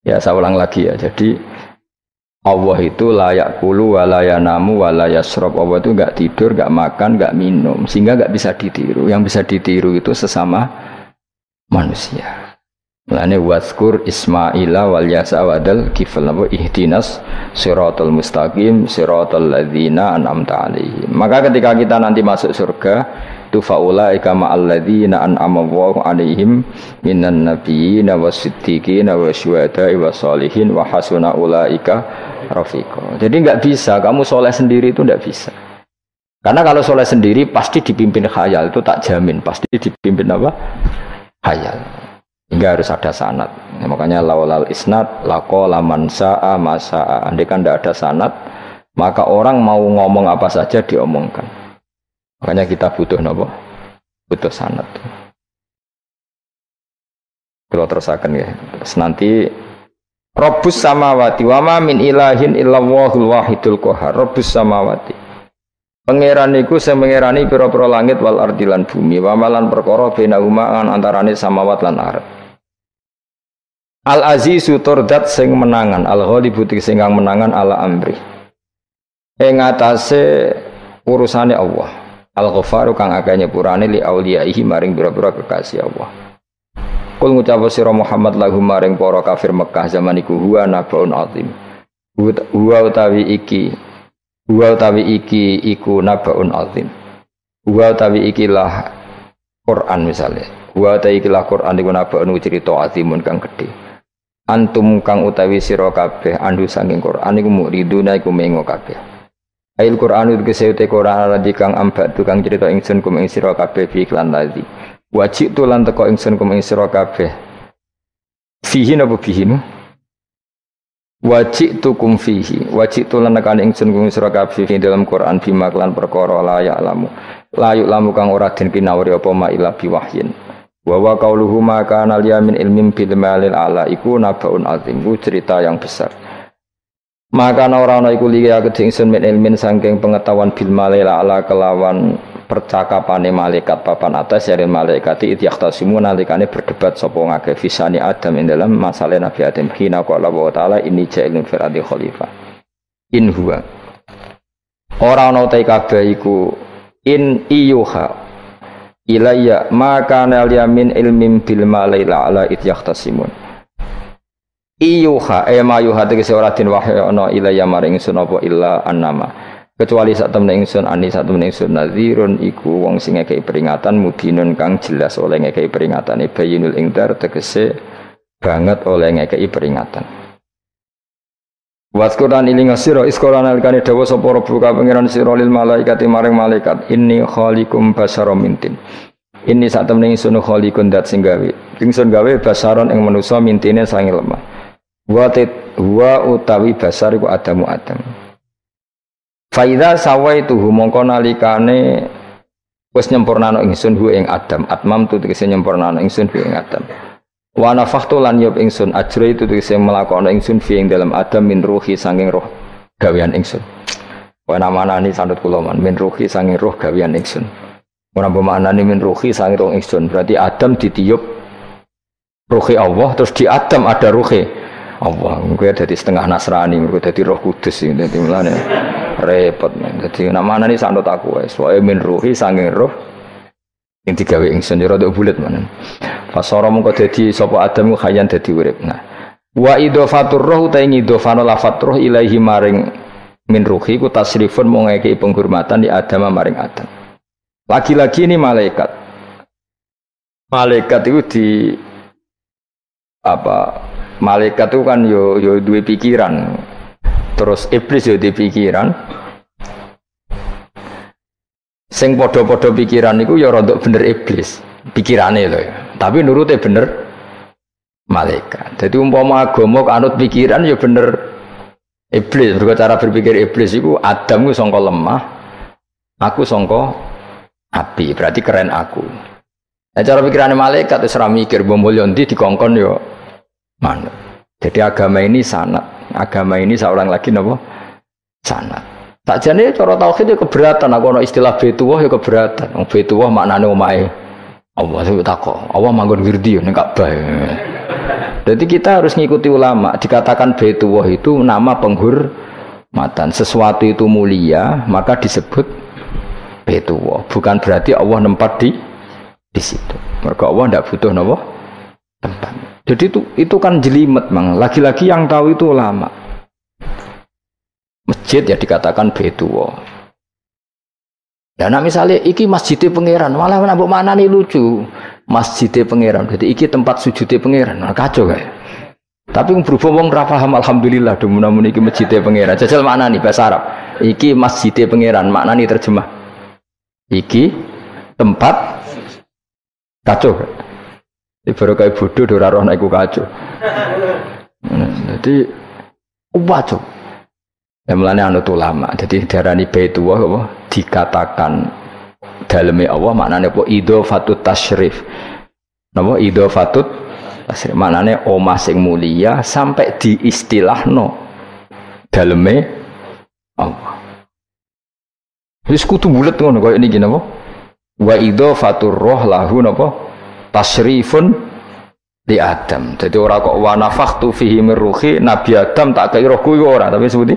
ya saya ulang lagi ya, jadi Allah itu layak kulu walayanamu walayasrob. Allah itu enggak tidur, enggak makan, enggak minum, sehingga enggak bisa ditiru. Yang bisa ditiru itu sesama manusia. Mulane waskur Ismaila wal yasa wadal kifal nabo ihdinas siratal mustaqim siratal ladzina an'amta alaihim. Maka ketika kita nanti masuk surga tu faulaika ma'al ladzina an'ama Allahu 'alaihim minan nabiyyin wasiddiqin wasyuhada'i wassalihin wa hasuna ulaika rafiqa. Jadi enggak bisa kamu soleh sendiri itu enggak bisa. Karena kalau soleh sendiri pasti dipimpin khayal, itu tak jamin pasti dipimpin apa? Khayal. Hingga harus ada sanad. Ya, makanya laulal isnad laqala man sa'a ma sa'a. Andai kan enggak ada sanad, maka orang mau ngomong apa saja diomongkan. Makanya kita butuh apa? Butuh sanad. Kalau terusakan ya. Terus nanti Rabbus samawati wa ma min ilahin illallahul wahidul qahar. Rabbus samawati. Pangeran iku sing pangerani pira-pira langit wal ardi lan bumi. Wa malan perkara bainahuma antarane samawat lan ardh. Al azizu turdat sing menangan, al ghalibu sing kang menangan ala amri. Ing atase urusane Allah. Al-Ghafaru kang akeh nyepurane li auliyaihi maring pira-pira kekasih Allah. Kul ngucap sira Muhammad lahum maring para kafir Mekah zaman iku huwa nabaun azim. Huwa utawi iki iku nabaun azim. Huwa utawi iki lah Quran misale. Huwa utawi iki lah Quran iku nabaun cerita azimun kang gedhe. Antum kang utawi sira kabeh andu saking Quran iku muriduna iku mengo kabeh. Ail Quran itu kesehute Quran lagi kang ambak tukang cerita ingsun kum ing sira kabeh fi iklan lagi. Wajib tu lan teko ingsun kum ing sira kabeh. Fihi napa fihi? Wajib tu kum fihi. Wajib tu lan nekane ingsun kum sira kabeh fi dalam Quran bima klan perkara layak lamu. Layuk lamu kang ora den kinawari apa ma ila bi wahyin. Wa wa qauluhu ma kana liyamin ilmin bil malil ala iku nabaun azim. Ku cerita yang besar. Maka ana iku liya kedingsun min ilmin saking pengetahuan bil malaila ala kelawan percakapane malaikat papan atas dari malaikat idyaqtasimu nalikane berdebat sapa ngake fisani Adam ing dalam masalah Nabi Adam hina qala wa taala inni ja'ilun fil ardi khalifah in huwa ora ana ta kabeh iku in iyuha ilayya ma kana yamin ilmin bil malaila ala it yahtasimun. Iyuha ma yuha tegese ora den wahyu ana ilayya maring ingsun apa illa annama kecuali sak temne ingsun sak temne ingsun nadzirun iku wong sing ngekeki peringatan mudinun kang jelas oleh ngekeki peringatane bayinul ingdar tegese banget oleh ngekeki peringatan. Waskuran iling sira iskoran alikane dawa sapa rabbuka pangeran sira lil malaikati maring malaikat inni khaliqum basarum mintin. Ini sak temne ingsun khaliqun dat sing gawe. Ingsun gawe basaron ing manusa mintine sange lemah. Wa utawi basar iku Adamu Adam. Fa idza sawaituhu mongko nalikane wis nyempurnano ingsun hu ing Adam, atmam tu tegese nyempurnano ingsun hu ing Adam. Wa nafakhtu lan yop ingsun ajra itu tegese melakono ingsun fi ing dalam Adam min ruhi saking roh gawean ingsun. Wa namanani sandut kula man min ruhi saking roh gawean ingsun. Ora bermaknane min ruhi saking roh ingsun, berarti Adam ditiup ruhi Allah terus di Adam ada ruhi Allah. Gue jadi setengah Nasrani, gue jadi Roh Kudus sih, jadi mulane repot. Jadi namanya ini sanut aku, soalnya min ruhi saking roh yang digawe ingsun ya rada bulet mana. Fasara mengko dadi sapa Adam khayan dadi urip. Nah, wa idhofatur roh ta ing idhofano lafat roh ilahi maring min ruhi ku tasrifun mung ngekeki penghormatan di Adam maring Adam. Lagi-lagi ini malaikat. Malaikat itu di apa? Malaikat itu kan yo duwe pikiran. Terus iblis yo duwe pikiran. Sing padha-padha pikiran niku ya rada bener iblis. Pikirane lho ya. Tapi nurute bener malaikat. Jadi umpama agama anut pikiran ya bener iblis. Mergo cara berpikir iblis iku Adam ku sangka lemah, aku sangka api. Berarti keren aku. Nah, cara pikirane malaikat wis ora mikir bombol ndi dikongkon yo mana. Jadi agama ini sanat. Agama ini seorang lagi napa? Sanat. Tak jane cara tauhid itu keberatan. Aku ana istilah Baitullah ya keberatan. Wong Baitullah maknane omahe Allah itu takok. Allah manggon wirdi ning Ka'bah. Jadi kita harus ngikuti ulama. Dikatakan Baitullah itu nama penghormatan. Sesuatu itu mulia, maka disebut Baitullah. Bukan berarti Allah nempat di situ. Mergo Allah ndak butuh napa? Tempat. Jadi itu kan jelimet, mang. Lagi-lagi yang tahu itu ulama. Masjid ya dikatakan Baitullah. Dan misalnya iki masjidnya pangeran, malah nambah mana nih lucu. Masjidnya pangeran, jadi iki tempat sujudnya pangeran, nah, kacau kayak. Tapi berhubung wong ra paham alhamdulillah, demun-demun iki masjidnya pangeran. Jajal mana nih bahasa Arab? Iki masjidnya pangeran, makna nih terjemah. Iki tempat kacau kayak. Baru kayak bodoh, dora roh naiku kacau. Jadi wajib. Yang melane anut ulama. Jadi darani Baitullah apa? Dikatakan dalamnya Allah maknanya apa? Idhofatut tasyrif. Napa idhofatut tasyrif? Maknanya omah sing mulia sampai diistilahno dalamnya Allah. Wis kudu bulet ngono kaya niki napa? Wa idhofatur roh lahu napa? Tasrifun di Adam. Jadi orang kok wa nafakhtu fihi min ruhi, Nabi Adam tak kei rohku iku ora, tapi sebuti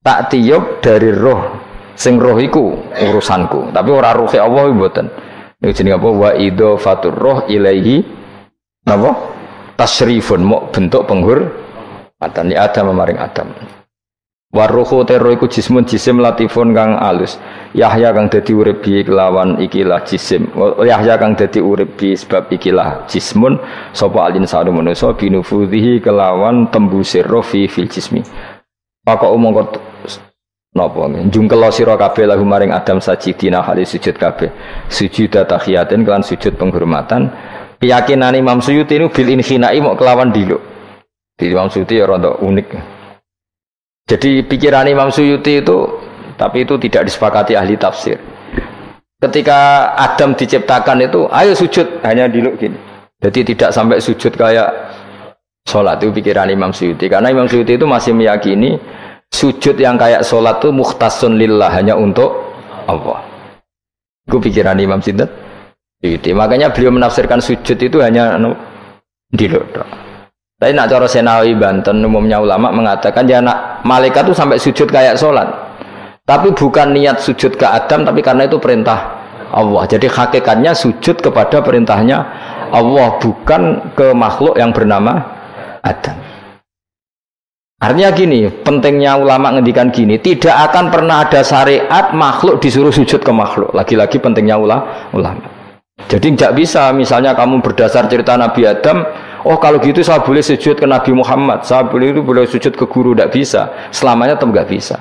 tak tiup dari roh sing roh iku urusanku, tapi ora ruhi Allah mboten. Niku jenenge apa? Wa idhofatur roh ilaihi napa? Tasrifun mok bentuk penghormatan di Adam maring Adam. Waruhu tero iku jismun jisim latifun kang alus. Yahya kang dadi urip bi kelawan ikilah jisim. Yahya kang dadi urip bi sebab ikilah jismun sapa alin sanu manusa binufudhihi kelawan tembusir roh fi fil jismi. Maka umangka napa njungkel sira kabeh lahu maring Adam sajidina hale sujud kabeh. Sujud tahiyatin kelan sujud penghormatan. Keyakinan Imam Suyuti nu bil inhinai mok kelawan diluk. Di Imam Suyuti ya rada unik. Jadi pikiran Imam Suyuti itu, tapi itu tidak disepakati ahli tafsir. Ketika Adam diciptakan itu, ayo sujud, hanya diluk gini. Jadi tidak sampai sujud kayak sholat, itu pikiran Imam Suyuti. Karena Imam Suyuti itu masih meyakini sujud yang kayak sholat itu mukhtasun lillah, hanya untuk Allah. Itu pikiran Imam Suyuti. Makanya beliau menafsirkan sujud itu hanya diluk. Tapi nak cara Senawi Banten umumnya ulama mengatakan ya nak malaikat itu sampai sujud kayak sholat. Tapi bukan niat sujud ke Adam, tapi karena itu perintah Allah. Jadi hakikatnya sujud kepada perintahnya Allah, bukan ke makhluk yang bernama Adam. Artinya gini, pentingnya ulama ngendikan gini, tidak akan pernah ada syariat makhluk disuruh sujud ke makhluk. Lagi-lagi pentingnya ulama. Jadi tidak bisa, misalnya kamu berdasar cerita Nabi Adam, oh kalau gitu saya boleh sujud ke Nabi Muhammad, saya boleh sujud ke guru, tidak bisa. Selamanya tetap nggak bisa.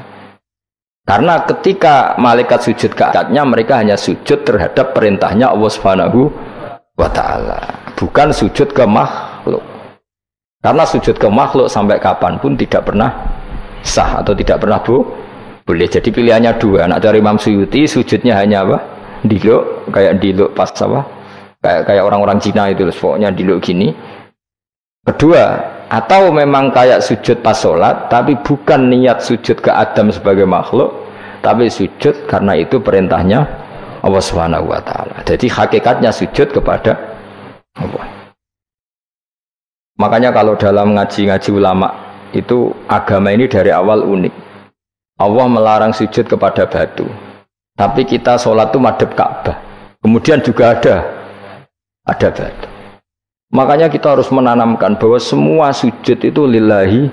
Karena ketika malaikat sujud ke akadnya, mereka hanya sujud terhadap perintahnya Allah Subhanahu wa Ta'ala, bukan sujud ke makhluk. Karena sujud ke makhluk sampai kapanpun tidak pernah sah atau tidak pernah boleh. Jadi pilihannya dua. Nak dari Imam Suyuti sujudnya hanya apa? Diluk, kayak diluk pas apa? Kayak orang-orang Cina itu, pokoknya diluk gini. Kedua, atau memang kayak sujud pas sholat, tapi bukan niat sujud ke Adam sebagai makhluk, tapi sujud karena itu perintahnya Allah Subhanahu wa Ta'ala. Jadi hakikatnya sujud kepada Allah. Makanya kalau dalam ngaji-ngaji ulama itu agama ini dari awal unik. Allah melarang sujud kepada batu, tapi kita sholat itu madhep Ka'bah. Kemudian juga ada batu. Makanya kita harus menanamkan bahwa semua sujud itu lillahi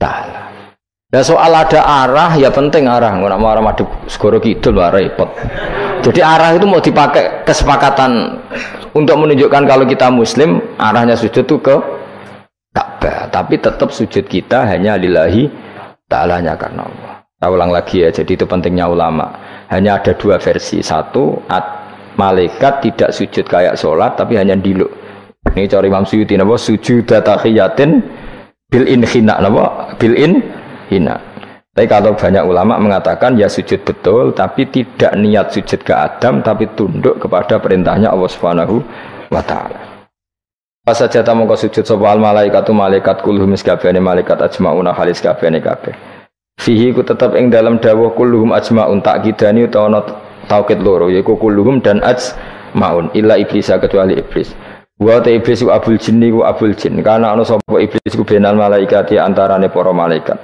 ta'ala. Dan soal ada arah, ya penting arah. Nggak mau arah madhep segoro kidul, repot. Jadi arah itu mau dipakai kesepakatan untuk menunjukkan kalau kita muslim, arahnya sujud itu ke Ka'bah. Tapi tetap sujud kita hanya lillahi ta'alanya karena Allah. Saya ulang lagi ya, jadi itu pentingnya ulama. Hanya ada dua versi. Satu, malaikat tidak sujud kayak sholat, tapi hanya diluk. Ini cara Imam Suyuti, sujud tahiyatin bil inhina, bil inhina. Tapi kalau banyak ulama mengatakan ya sujud betul, tapi tidak niat sujud ke Adam, tapi tunduk kepada perintahnya Allah Subhanahu wa Ta'ala. Pas saja tamu kau sujud soal malaikatu malaikat kulhum iskabene malaikat ajmauna halis kabene kabeh. Fihi ku tetap ing dalam dawuh kulhum ajmaun tak kidani utawa taukid loro yaiku kulhum dan ajmaun illa iblis kecuali iblis. Wa ta iblis ku abul jinni ku abul jin karena ana sapa iblis ku benal malaikat antarane para malaikat.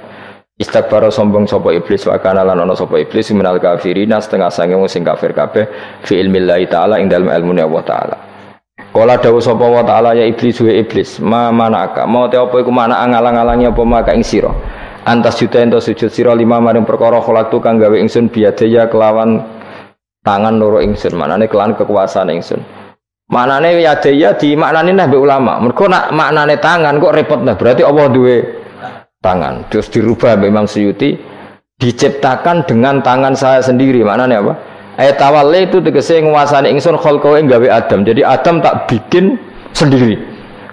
Istakbara sombong sapa iblis wa kana lan ana sapa iblis minal kafirina setengah sange wong sing kafir kabeh fi ilmillahi taala ing dalem ilmune Allah taala. Kala dawuh sapa wa taala ya iblis wa iblis ma manaka mau te apa iku mana ngalang-alangi apa maka ing sira antas juta ento sujud sira lima maring perkara kholaktu kang gawe ingsun biadaya kelawan tangan loro ingsun manane kelawan kekuasaan ingsun manane yadaya di maknane nah mbek ulama mergo nak maknane tangan kok repot nah berarti Allah duwe tangan terus dirubah mbek Imam Suyuti diciptakan dengan tangan saya sendiri maknane apa ayat tawalli itu tegese nguasani ingsun kholqo ing gawe Adam. Jadi Adam tak bikin sendiri.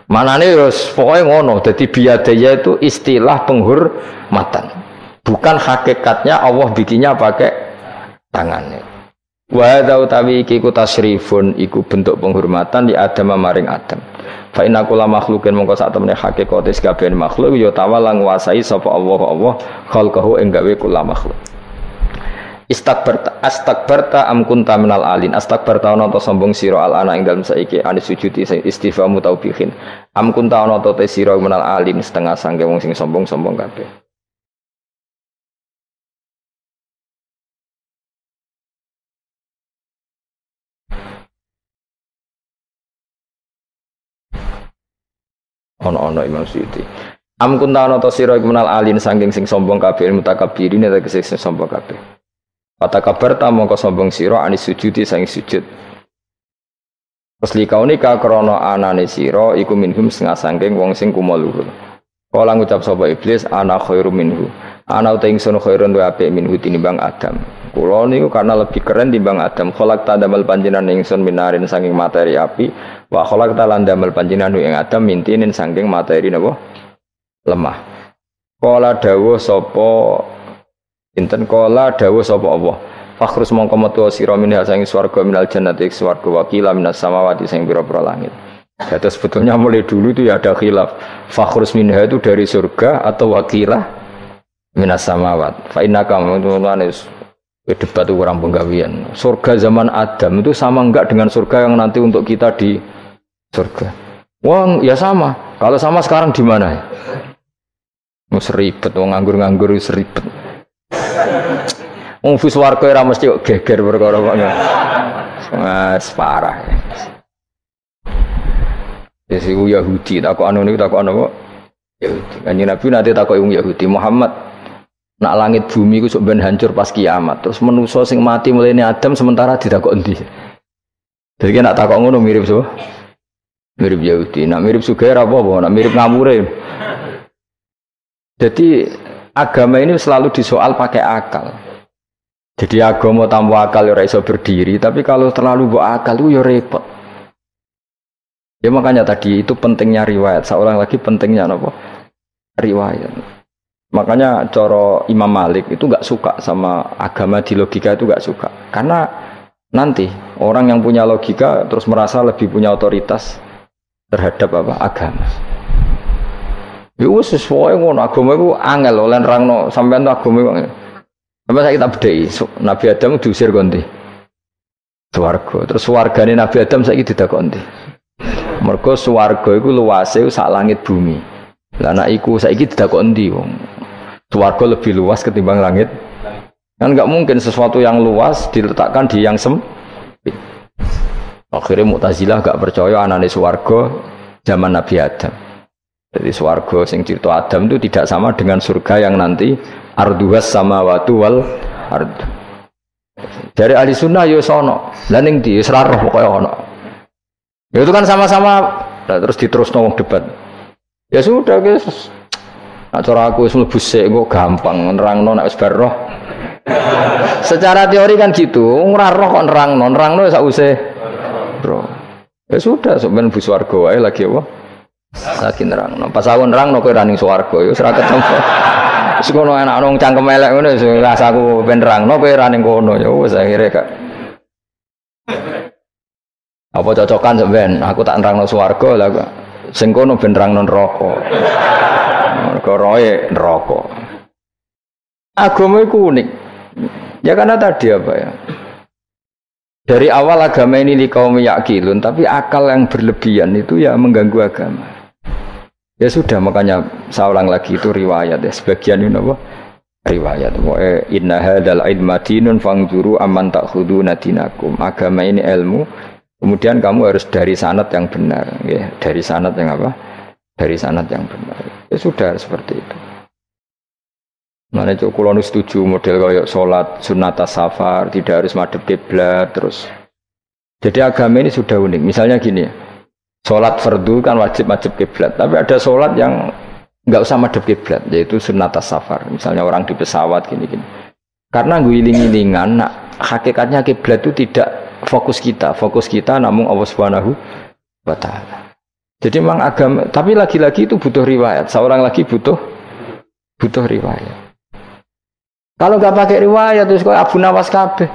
Manane wis pokoke ngono. Dadi biadaya itu istilah penghormatan. Bukan hakikatnya Allah bikinnya pakai tangannya. Wa hadza utawi iki ku tasyrifun iku bentuk penghormatan di Adam maring Adam. Fa inna kulla makhluqin mongko sak temene hakikate kabeh makhluk ya tawala nguasai sapa Allah khalqahu ing gawe kula makhluk. Astakbarta am kunta minal alin astakbarta ana ta sombong sira al ana ing dalem saiki anis sujudi istifamu taubihin am kunta ana ta te sira minal alin setengah sangke wong sing sombong-sombong kabeh ana Imam Suyuti am kunta ana ta sira minal alin saking sing sombong kabeh mutakabbirin tegese sing sombong kabeh. Kata kabar tamu kau sombong siro anis sujudi sang sujud. Terus likau nika krono anane siro iku minhum setengah sangking wong sing kumaluhur. Kala ngucap sapa iblis ana khairu minhu. Ana uta ingsun khairun wa apik minhu tinimbang Adam. Kula niku karena lebih keren timbang Adam. Kholak ta damel panjenengan ingsun minarin saking materi api. Wa kholak ta lan damel panjenengan ing Adam mintinin saking materi napa lemah. Kala dawuh sapa inten kala dawuh sapa Allah fakhrus mongko metu sira minha saking swarga minal jannati swarga wakila minas samawati sing pira-pira langit. Jadi sebetulnya mulai dulu itu ya ada khilaf fakhrus minha itu dari surga atau wakila minas samawat fa innaka manunis debat orang penggawean surga zaman Adam itu sama enggak dengan surga yang nanti untuk kita di surga. Wong ya sama kalau sama sekarang di mana ya seribet wong nganggur-nganggur seribet. Wong bus warga ora mesti kok geger perkara ngono. Wes parah. Wis iku Yahudi takokan niku takokan apa? Yahudi. Kanjeng Nabi nanti takoki wong Yahudi, Muhammad nak langit bumi ku sok ben hancur pas kiamat. Terus manusa sing mati mulai Adam sementara ditakok endi? Jadi nak takok ngono mirip so. Mirip Yahudi. Nak mirip Sugair apa? Nak mirip ngamure. Jadi agama ini selalu disoal pakai akal. Jadi agama tanpa akal ya ora iso berdiri, tapi kalau terlalu bawa akal itu ya repot. Ya makanya tadi itu pentingnya riwayat. Seorang lagi pentingnya apa? Riwayat. Makanya coro Imam Malik itu nggak suka sama agama di logika, itu nggak suka. Karena nanti orang yang punya logika terus merasa lebih punya otoritas terhadap apa? Agama. Itu sesuai ngono, agama itu angel oleh nerangno sampean tuh agama itu. Sampai saya kita bedai, Nabi Adam diusir konti swarga. Terus swargane Nabi Adam saiki didakoni. Mergo swarga iku luase sak langit bumi. Lah anak iku saiki didakoni wong. Swarga lebih luas ketimbang langit. Kan enggak mungkin sesuatu yang luas diletakkan di yang sempit. Akhirnya Mu'tazilah enggak percaya anane swarga zaman Nabi Adam. Jadi swarga sing cerita Adam itu tidak sama dengan surga yang nanti arduhas samawati wal ard. Dari ahli sunnah yo sono. Lah ning ndi wis ra roh pokoke ono. Ya itu kan sama-sama terus diterusno wong debat. Ya sudah guys. Nah, cara aku wis mlebu sik kok gampang nerangno nek wis bar roh. Secara teori kan gitu, ora roh kok nerangno sakwise roh. Ya sudah sampeyan mlebu swarga wae lagi apa? Lagi nerangno. Pas aku nerangno kowe ra ning swarga ya wis ra ketemu. Wis ngono enak nang cangkem elek ngono wis rasaku ben nerangno kowe ra ning kono ya wis akhire gak. Apa cocokan sampeyan? Aku tak nerangno swarga lah kok. Sing kono ben nerangno neraka. Roe neraka. Agama itu unik. Ya karena tadi apa ya? Dari awal agama ini kaum yakilun, tapi akal yang berlebihan itu ya mengganggu agama. Ya sudah, makanya saya ulang lagi itu riwayat ya. Sebagian ini apa? Riwayat. Inna hadzal ilma dinun fangzuru amman ta'khuduna dinakum. Agama ini ilmu. Kemudian kamu harus dari sanad yang benar, ya. Dari sanad yang apa? Dari sanad yang benar. Ya sudah seperti itu. Mana cok kulo setuju model kayak sholat sunat safar tidak harus madhep kiblat terus. Jadi agama ini sudah unik. Misalnya gini ya, sholat fardu kan wajib kiblat, tapi ada sholat yang nggak usah madhep kiblat, yaitu sunat safar. Misalnya orang di pesawat gini-gini. Karena guling-gilingan, nah, hakikatnya kiblat itu tidak fokus kita namun Allah Subhanahu wa Ta'ala. Jadi memang agama, tapi lagi-lagi itu butuh riwayat. Seorang lagi butuh riwayat. Kalau nggak pakai riwayat terus kok Abu Nawas kabeh.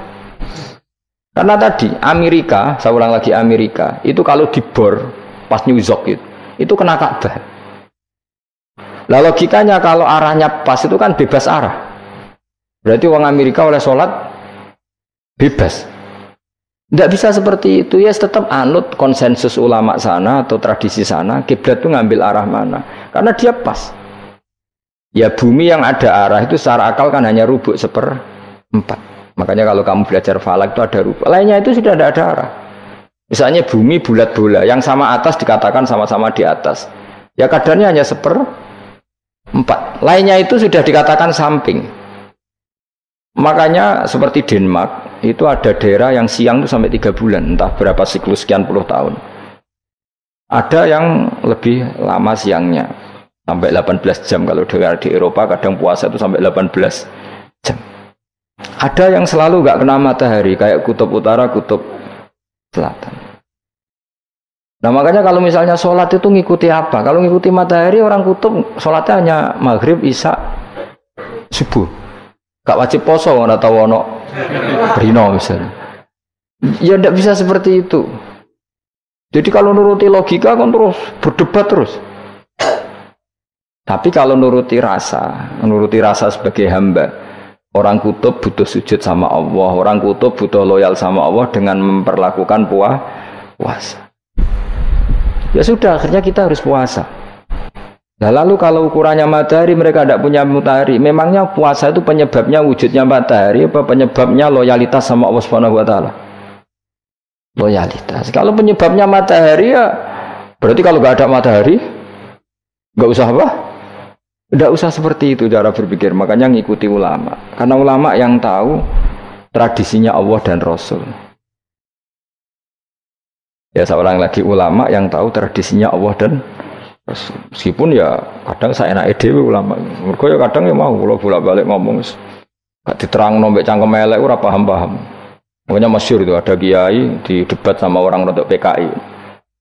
Karena tadi Amerika, saya ulang lagi Amerika, itu kalau dibor pas New York itu kena Ka'bah. Lah logikanya kalau arahnya pas itu kan bebas arah. Berarti orang Amerika oleh sholat bebas. Tidak bisa seperti itu, ya tetap anut konsensus ulama sana atau tradisi sana, kiblat itu ngambil arah mana, karena dia pas. Ya bumi yang ada arah itu secara akal kan hanya rubuk 1/4. Makanya kalau kamu belajar falak itu ada rubuk, lainnya itu sudah tidak ada arah. Misalnya bumi bulat bola, yang sama atas dikatakan sama-sama di atas, ya kadarnya hanya 1/4, lainnya itu sudah dikatakan samping. Makanya seperti Denmark itu ada daerah yang siang itu sampai 3 bulan, entah berapa siklus sekian puluh tahun. Ada yang lebih lama siangnya sampai 18 jam. Kalau di Eropa kadang puasa itu sampai 18 jam. Ada yang selalu nggak kena matahari kayak kutub utara, kutub selatan. Nah makanya kalau misalnya sholat itu ngikuti apa? Kalau ngikuti matahari, orang kutub sholatnya hanya maghrib, isya, subuh. Gak wajib poso atau ono brino misalnya. Ya tidak bisa seperti itu. Jadi kalau nuruti logika kan terus berdebat terus. Tapi kalau nuruti rasa sebagai hamba, orang kutub butuh sujud sama Allah, orang kutub butuh loyal sama Allah dengan memperlakukan puasa. Ya sudah, akhirnya kita harus puasa. Nah, lalu kalau ukurannya matahari mereka tidak punya matahari, memangnya puasa itu penyebabnya wujudnya matahari apa penyebabnya loyalitas sama Allah Subhanahu wa taala? Loyalitas. Kalau penyebabnya matahari ya berarti kalau nggak ada matahari nggak usah apa? Nggak usah seperti itu cara berpikir. Makanya ngikuti ulama. Karena ulama yang tahu tradisinya Allah dan Rasul. Ya seorang lagi ulama yang tahu tradisinya Allah dan Rasul. Meskipun ya kadang saya enak dewe ulama. Mergo ya kadang ya mau kula bolak-balik ngomong gak diterangno mbek cangkem elek ora paham-paham. Makanya masyhur itu ada kiai di debat sama orang rodok PKI.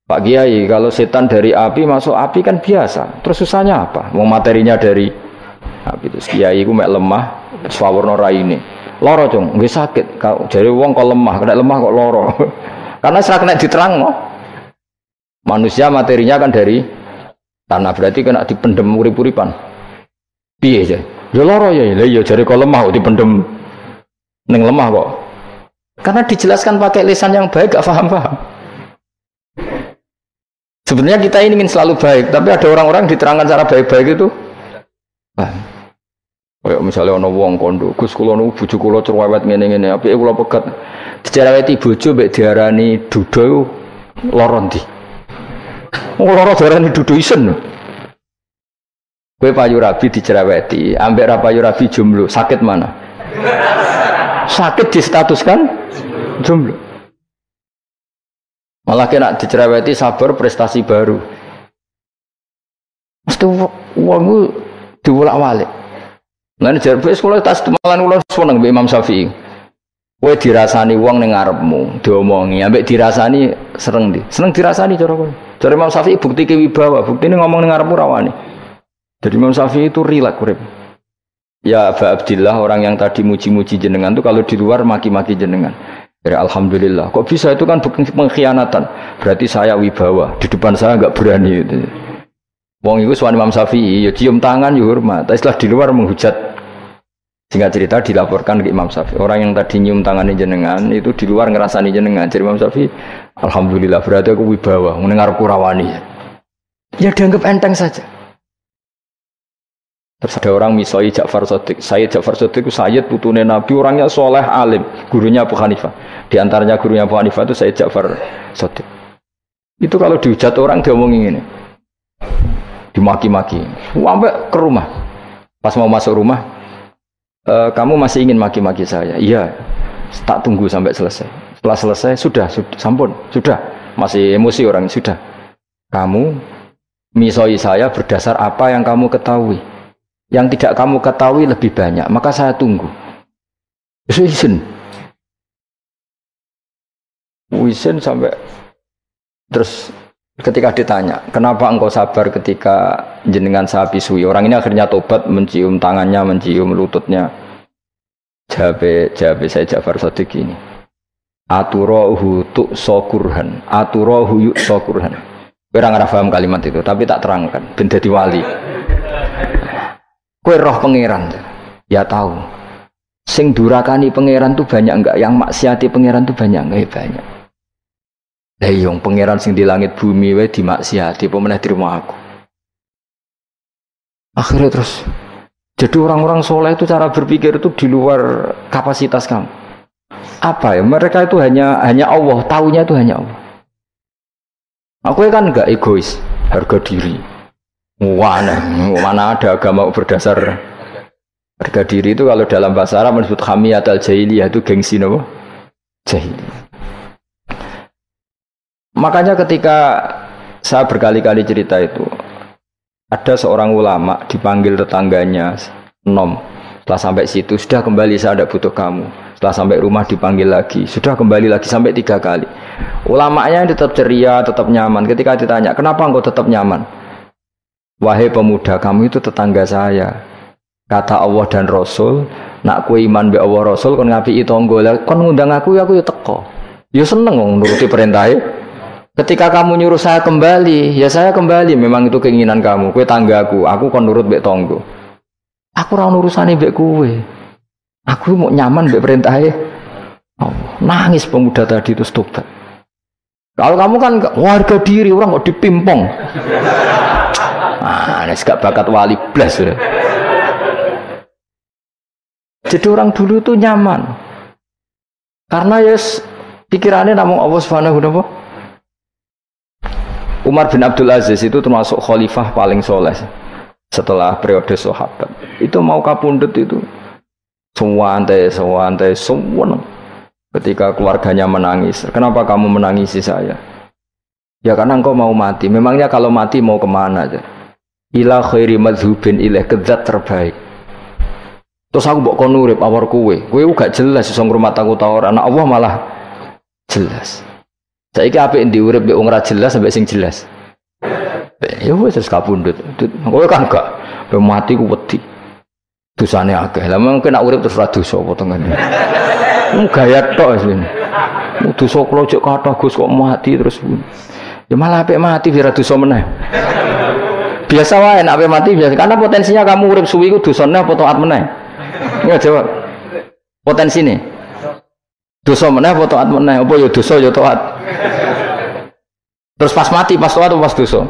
Pak Kiai, kalau setan dari api masuk api kan biasa. Terus susahnya apa? Mau materinya dari api. Terus Kiai ku mek lemah, swawarna raine. Loro, Cung, nggih sakit. Jare wong kok lemah, kena lemah kok loro. Karena serak kena diterangno. Manusia materinya kan dari tanah, berarti kena dipendem urip-uripan. Piye ya? Ya loro ya. Lah ya jare kok lemah kok dipendem ning lemah kok. Karena dijelaskan pakai lisan yang baik gak paham-paham. Sebenarnya kita ini ingin selalu baik, tapi ada orang-orang diterangkan cara baik-baik itu. Kayak misalnya ana wong kondo, Gus kula niku bojo kula cerewet ngene-ngene, apike kula pegat. Dicereweti bojo mbek diarani duda iku lara ndi? Lara diarani duda isen. Kowe payu rabi dicereweti, ambek ra payu rabi jomblo, sakit mana? Sakit distatuskan jomblo. Malah kena dicereweti sabar prestasi baru. Mesti uang itu diwolak-walik. Lan jarbe sekolah tas temalan kula seneng mbek Imam Syafi'i. Kowe dirasani wong ning ngarepmu, diomongi, ambek dirasani seneng ndi? Seneng dirasani cara kowe. Cara Imam Syafi'i bukti kewibawa, buktine ngomong ning ngarepmu rawani. Jadi Imam Syafi'i itu rileks urip. Ya Aba Abdillah, orang yang tadi muji-muji jenengan tuh kalau di luar maki-maki jenengan. Ya, alhamdulillah. Kok bisa itu kan pengkhianatan? Berarti saya wibawa. Di depan saya enggak berani itu. Wong iku sowan Imam Syafi'i, ya cium tangan ya hormat. Tapi setelah di luar menghujat. Singkat cerita dilaporkan ke Imam Syafi'i. Orang yang tadi nyium tangannya jenengan itu di luar ngerasani jenengan. Jadi Imam Syafi'i, alhamdulillah berarti aku wibawa. Mendengar kurawani. Ya dianggap enteng saja. Terus ada orang misoi Ja'far Shadiq. Sayyid Ja'far Shadiq itu Sayyid putune Nabi, orangnya soleh alim, gurunya Abu Hanifah. Di antaranya gurunya Abu Hanifah itu Sayyid Ja'far Shadiq. Itu kalau dihujat orang diomongin ini, dimaki-maki. Sampai ke rumah. Pas mau masuk rumah, kamu masih ingin maki-maki saya? Iya. Tak tunggu sampai selesai. Setelah selesai, sudah, sampun, sudah. Masih emosi orang, sudah. Kamu misoi saya berdasar apa yang kamu ketahui. Yang tidak kamu ketahui lebih banyak, maka saya tunggu. Izin sampai terus ketika ditanya, kenapa engkau sabar ketika jenengan saya pisui? Orang ini akhirnya tobat, mencium tangannya, mencium lututnya. Jawab saya Ja'far Shadiq ini. Aturahu tu'sokurhan, aturahu yu'sokurhan. Orang nggak paham kalimat itu, tapi tak terangkan. Ben dadi wali. Kowe roh pangeran, ya tahu. Sing durakani pangeran tuh banyak enggak? Yang maksiati pangeran tuh banyak enggak? Ya banyak. Lah iya, pangeran sing di langit bumi wae dimaksiati, apa meneh terima aku. Akhirnya terus, jadi orang-orang soleh itu cara berpikir itu di luar kapasitas kamu. Apa ya? Mereka itu hanya Allah, taunya itu hanya Allah. Aku kan enggak egois, harga diri. Mana ada agama berdasar harga diri itu kalau dalam bahasa Arab disebut hamiyatul jahiliyah, itu gengsi nopo jahiliyah. Makanya ketika saya berkali-kali cerita itu, ada seorang ulama dipanggil tetangganya nom. Setelah sampai situ, sudah kembali, saya tidak butuh kamu. Setelah sampai rumah dipanggil lagi, sudah kembali lagi sampai 3 kali. Ulamanya tetap ceria, tetap nyaman. Ketika ditanya, kenapa engkau tetap nyaman? Wahai pemuda, kamu itu tetangga saya. Kata Allah dan Rasul, nak kue iman be Allah Rasul kon ngapi tangga. Kon ngundang aku ya teko. Ya seneng wong nuruti perintahnya. Ketika kamu nyuruh saya kembali, ya saya kembali. Memang itu keinginan kamu. Kue tanggaku, aku kon nurut be tangga. Aku ora urusane mbek kowe. Aku mau nyaman mbek perintahnya. Oh, nangis pemuda tadi itu tobat. Kalau kamu kan warga diri, orang kok dipimpong. nek gak bakat wali blas sudah. Jadi orang dulu tuh nyaman. Karena pikirannya namun Allah Subhanahu wa ta'ala. Umar bin Abdul Aziz itu termasuk khalifah paling soleh setelah periode sahabat. Itu mau kapundhut itu sewantai. Ketika keluarganya menangis, kenapa kamu menangisi saya? Ya karena engkau mau mati. Memangnya kalau mati mau kemana aja? Ila khairi madhubin ilaih, ke zat terbaik. Terus aku mbok kon urip awar kowe gak jelas iso ngrumat aku ta ora. Anak Allah malah jelas. Saiki apik ndi urip mbek wong ora jelas sampai sing jelas. Ya wis kapundhut. Kowe kan gak mati ku wedi. Dosane akeh. Lah mungkin nek urip terus ora dosa apa tengene. Gaya tok wis. Dosa kula cek kathah Gus kok mati terus. Ya malah apik mati ora dosa meneh. Biasa wae nek apik mati biasa karena potensinya kamu urip suwi ku dosane apa taat meneh. Nggak jawab. Potensi nih. Dosa meneh apa taat meneh? Apa ya dosa ya taat. Terus pas mati pas taat atau pas dosa?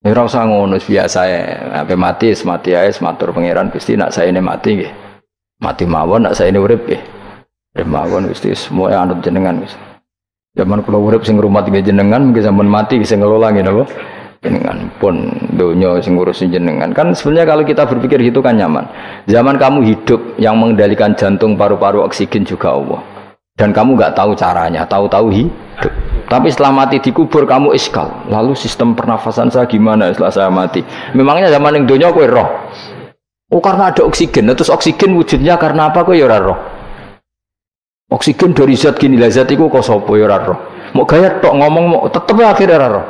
Ya ora usah ngono biasa ya. Ape mati ae matur pangeran Gusti nak saene mati nggih. Mati mawon nak saene urip nggih. Urip mawon Gusti semua anut jenengan Gusti. Zaman kula urip sing ngrumat nggih jenengan mungkin zaman mati sing ngelola nggih napa? Jenengan pun donya sing ngurusin jenengan. Kan sebenarnya kalau kita berpikir gitu kan nyaman. Zaman kamu hidup yang mengendalikan jantung, paru-paru, oksigen juga Allah. Dan kamu nggak tahu caranya, tahu-tahu hidup. Tapi setelah mati dikubur kamu iskal. Lalu sistem pernafasan saya gimana setelah saya mati? Memangnya zaman yang donya kowe roh. Oh karena ada oksigen. Terus oksigen wujudnya karena apa kowe ya ora roh? Oksigen dari zat gini lah zat iku kok sapa ya ora roh. Mau gaya tok ngomong mau tetep akhirnya ora roh.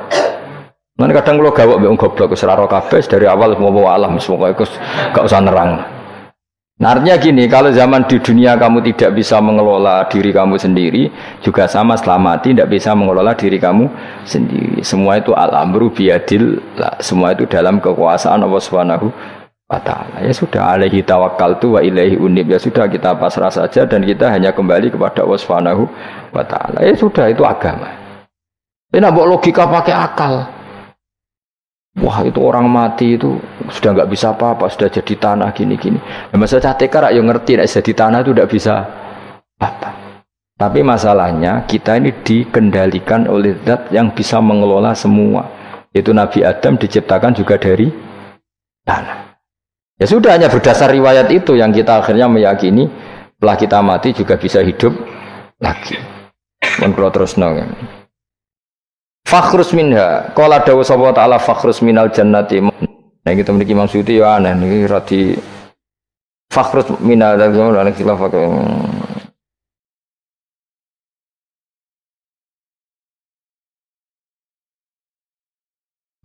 Nanti kadang kalau gawak biang goblok seraro kabeh dari awal mau alam semua itu gak usah nerang. Nah, artinya gini, kalau zaman di dunia kamu tidak bisa mengelola diri kamu sendiri, juga sama setelah mati tidak bisa mengelola diri kamu sendiri. Semua itu al-amru biyadil, semua itu dalam kekuasaan Allah Subhanahu wa ta'ala. Ya sudah, alaihi tawakkaltu wa ilaihi unib. Ya sudah kita pasrah saja dan kita hanya kembali kepada Allah Subhanahu wa ta'ala. Ya sudah, itu agama. Ini nak logika pakai akal. Wah itu orang mati itu sudah nggak bisa apa-apa, sudah jadi tanah gini-gini. Nah, masalah catekar yang ngerti, jadi tanah itu tidak bisa apa. Tapi masalahnya kita ini dikendalikan oleh zat yang bisa mengelola semua. Yaitu Nabi Adam diciptakan juga dari tanah. Ya sudah hanya berdasar riwayat itu yang kita akhirnya meyakini setelah kita mati juga bisa hidup lagi. Kalau terus nong. Fakhrus minha, qala dawu sapa ta'ala fakhrus minal jannati. Nah kita memiliki Imam Suyuti ya aneh niki radi fakhrus minal dan khilaf.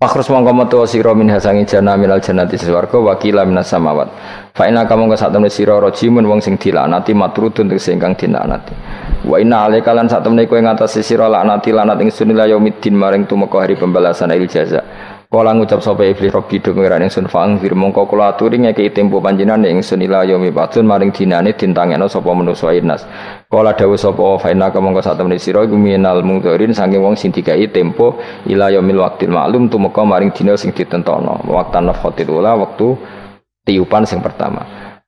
Fakhrus mongko metu sira minha sangi jannah minal jannati swarga wa qila minas samawat. Fa inna kamu ka sak temne sira rajimun wong sing dilanati matrudun sing kang dilanati. Wa inna alaika lan sak temne kowe ngatasi sira laknati lanat ing sunila yaumiddin maring tumeka hari pembalasan il jaza. Kala ngucap sapa iblis robbi do ngira ingsun faang fir mongko kula aturi ngeki tempo panjenengan ing sunila yaumi batun maring dinane dintangeno sapa manusa inas. Kala dawuh sapa fa inna kamu ka sak temne sira iku minal mungdzirin saking wong sing dikai tempo ila yaumil waqtil ma'lum tumeka maring dina sing ditentono. Waqtan nafkhatil ula wektu tiupan sing pertama.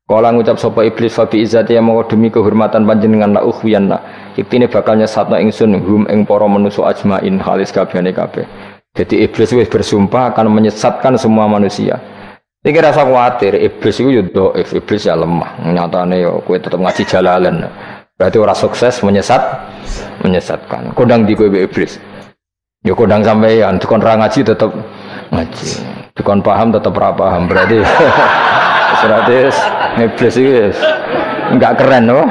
Kala ngucap sapa iblis fa bi izzati ya mongko demi kehormatan panjenengan la ukhwiyanna iktine bakal nyesatno ingsun hum ing para manusa ajmain halis kabehane kabeh. Jadi iblis wis bersumpah akan menyesatkan semua manusia. Iki rasa kuwatir iblis iku yo dhaif, iblis ya lemah. Nyatane yo kowe tetep ngaji jalalan. Berarti ora sukses menyesatkan. Kodang di kowe iblis. Yo kodang sampeyan dikon ra ngaji tetep ngaji. Dikon paham tetep ora paham. Berarti iblis itu enggak keren loh.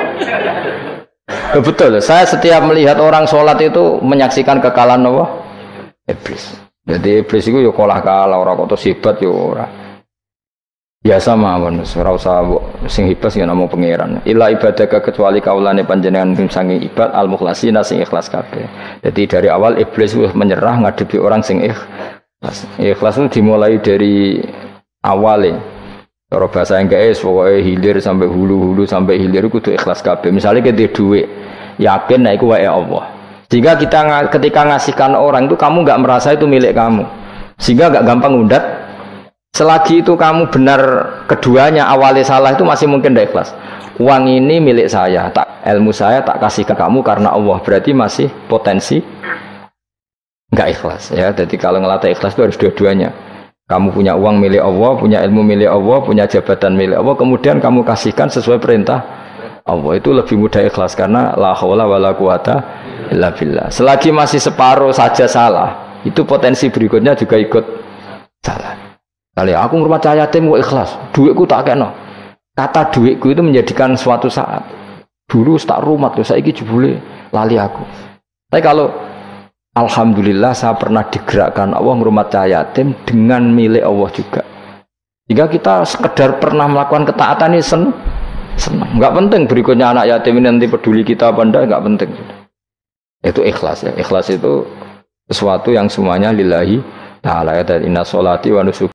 Betul, saya setiap melihat orang sholat itu menyaksikan kekalahan loh. Iblis. Jadi iblis itu ya kalah ora kok hebat ya ora. Biasa mawon ora usah sing hebat sing namung pangeran. Illa ibadaka kecuali kaulane panjenengan saking ibad al mukhlasina sing ikhlas kabeh. Jadi dari awal iblis wis menyerah ngadepi orang sing ikhlas. Ikhlas itu dimulai dari awale. Cara bahasa Inggris pokoke hilir sampai hulu sampai hilir kudu ikhlas kabeh. Misale kita duit yakin nek iku wae Allah. Jika kita ketika ngasihkan orang itu kamu nggak merasa itu milik kamu. Sehingga gak gampang undat. Selagi itu kamu benar keduanya awalnya salah itu masih mungkin tidak ikhlas. Uang ini milik saya, ilmu saya tak kasih ke kamu karena Allah, berarti masih potensi nggak ikhlas ya. Jadi kalau ngelatih ikhlas itu harus dua-duanya. Kamu punya uang milik Allah, punya ilmu milik Allah, punya jabatan milik Allah, kemudian kamu kasihkan sesuai perintah Allah, itu lebih mudah ikhlas karena la haula wala quwata illa billah. Selagi masih separuh saja salah, itu potensi berikutnya juga ikut salah. Kali aku ngurmat cahaya yatim kok ikhlas, duitku tak kena. Kata duitku itu menjadikan suatu saat. Dulu tak rumat tuh, saiki jebule lali aku. Tapi kalau alhamdulillah saya pernah digerakkan Allah ngurmat cahaya yatim dengan milik Allah juga. Jika kita sekedar pernah melakukan ketaatan ini senang. Enggak penting berikutnya anak yatim ini nanti peduli kita apa enggak, enggak penting. Itu ikhlas ya. Ikhlas itu sesuatu yang semuanya lillahi ta'ala ya, dan inna sholati wa nusuki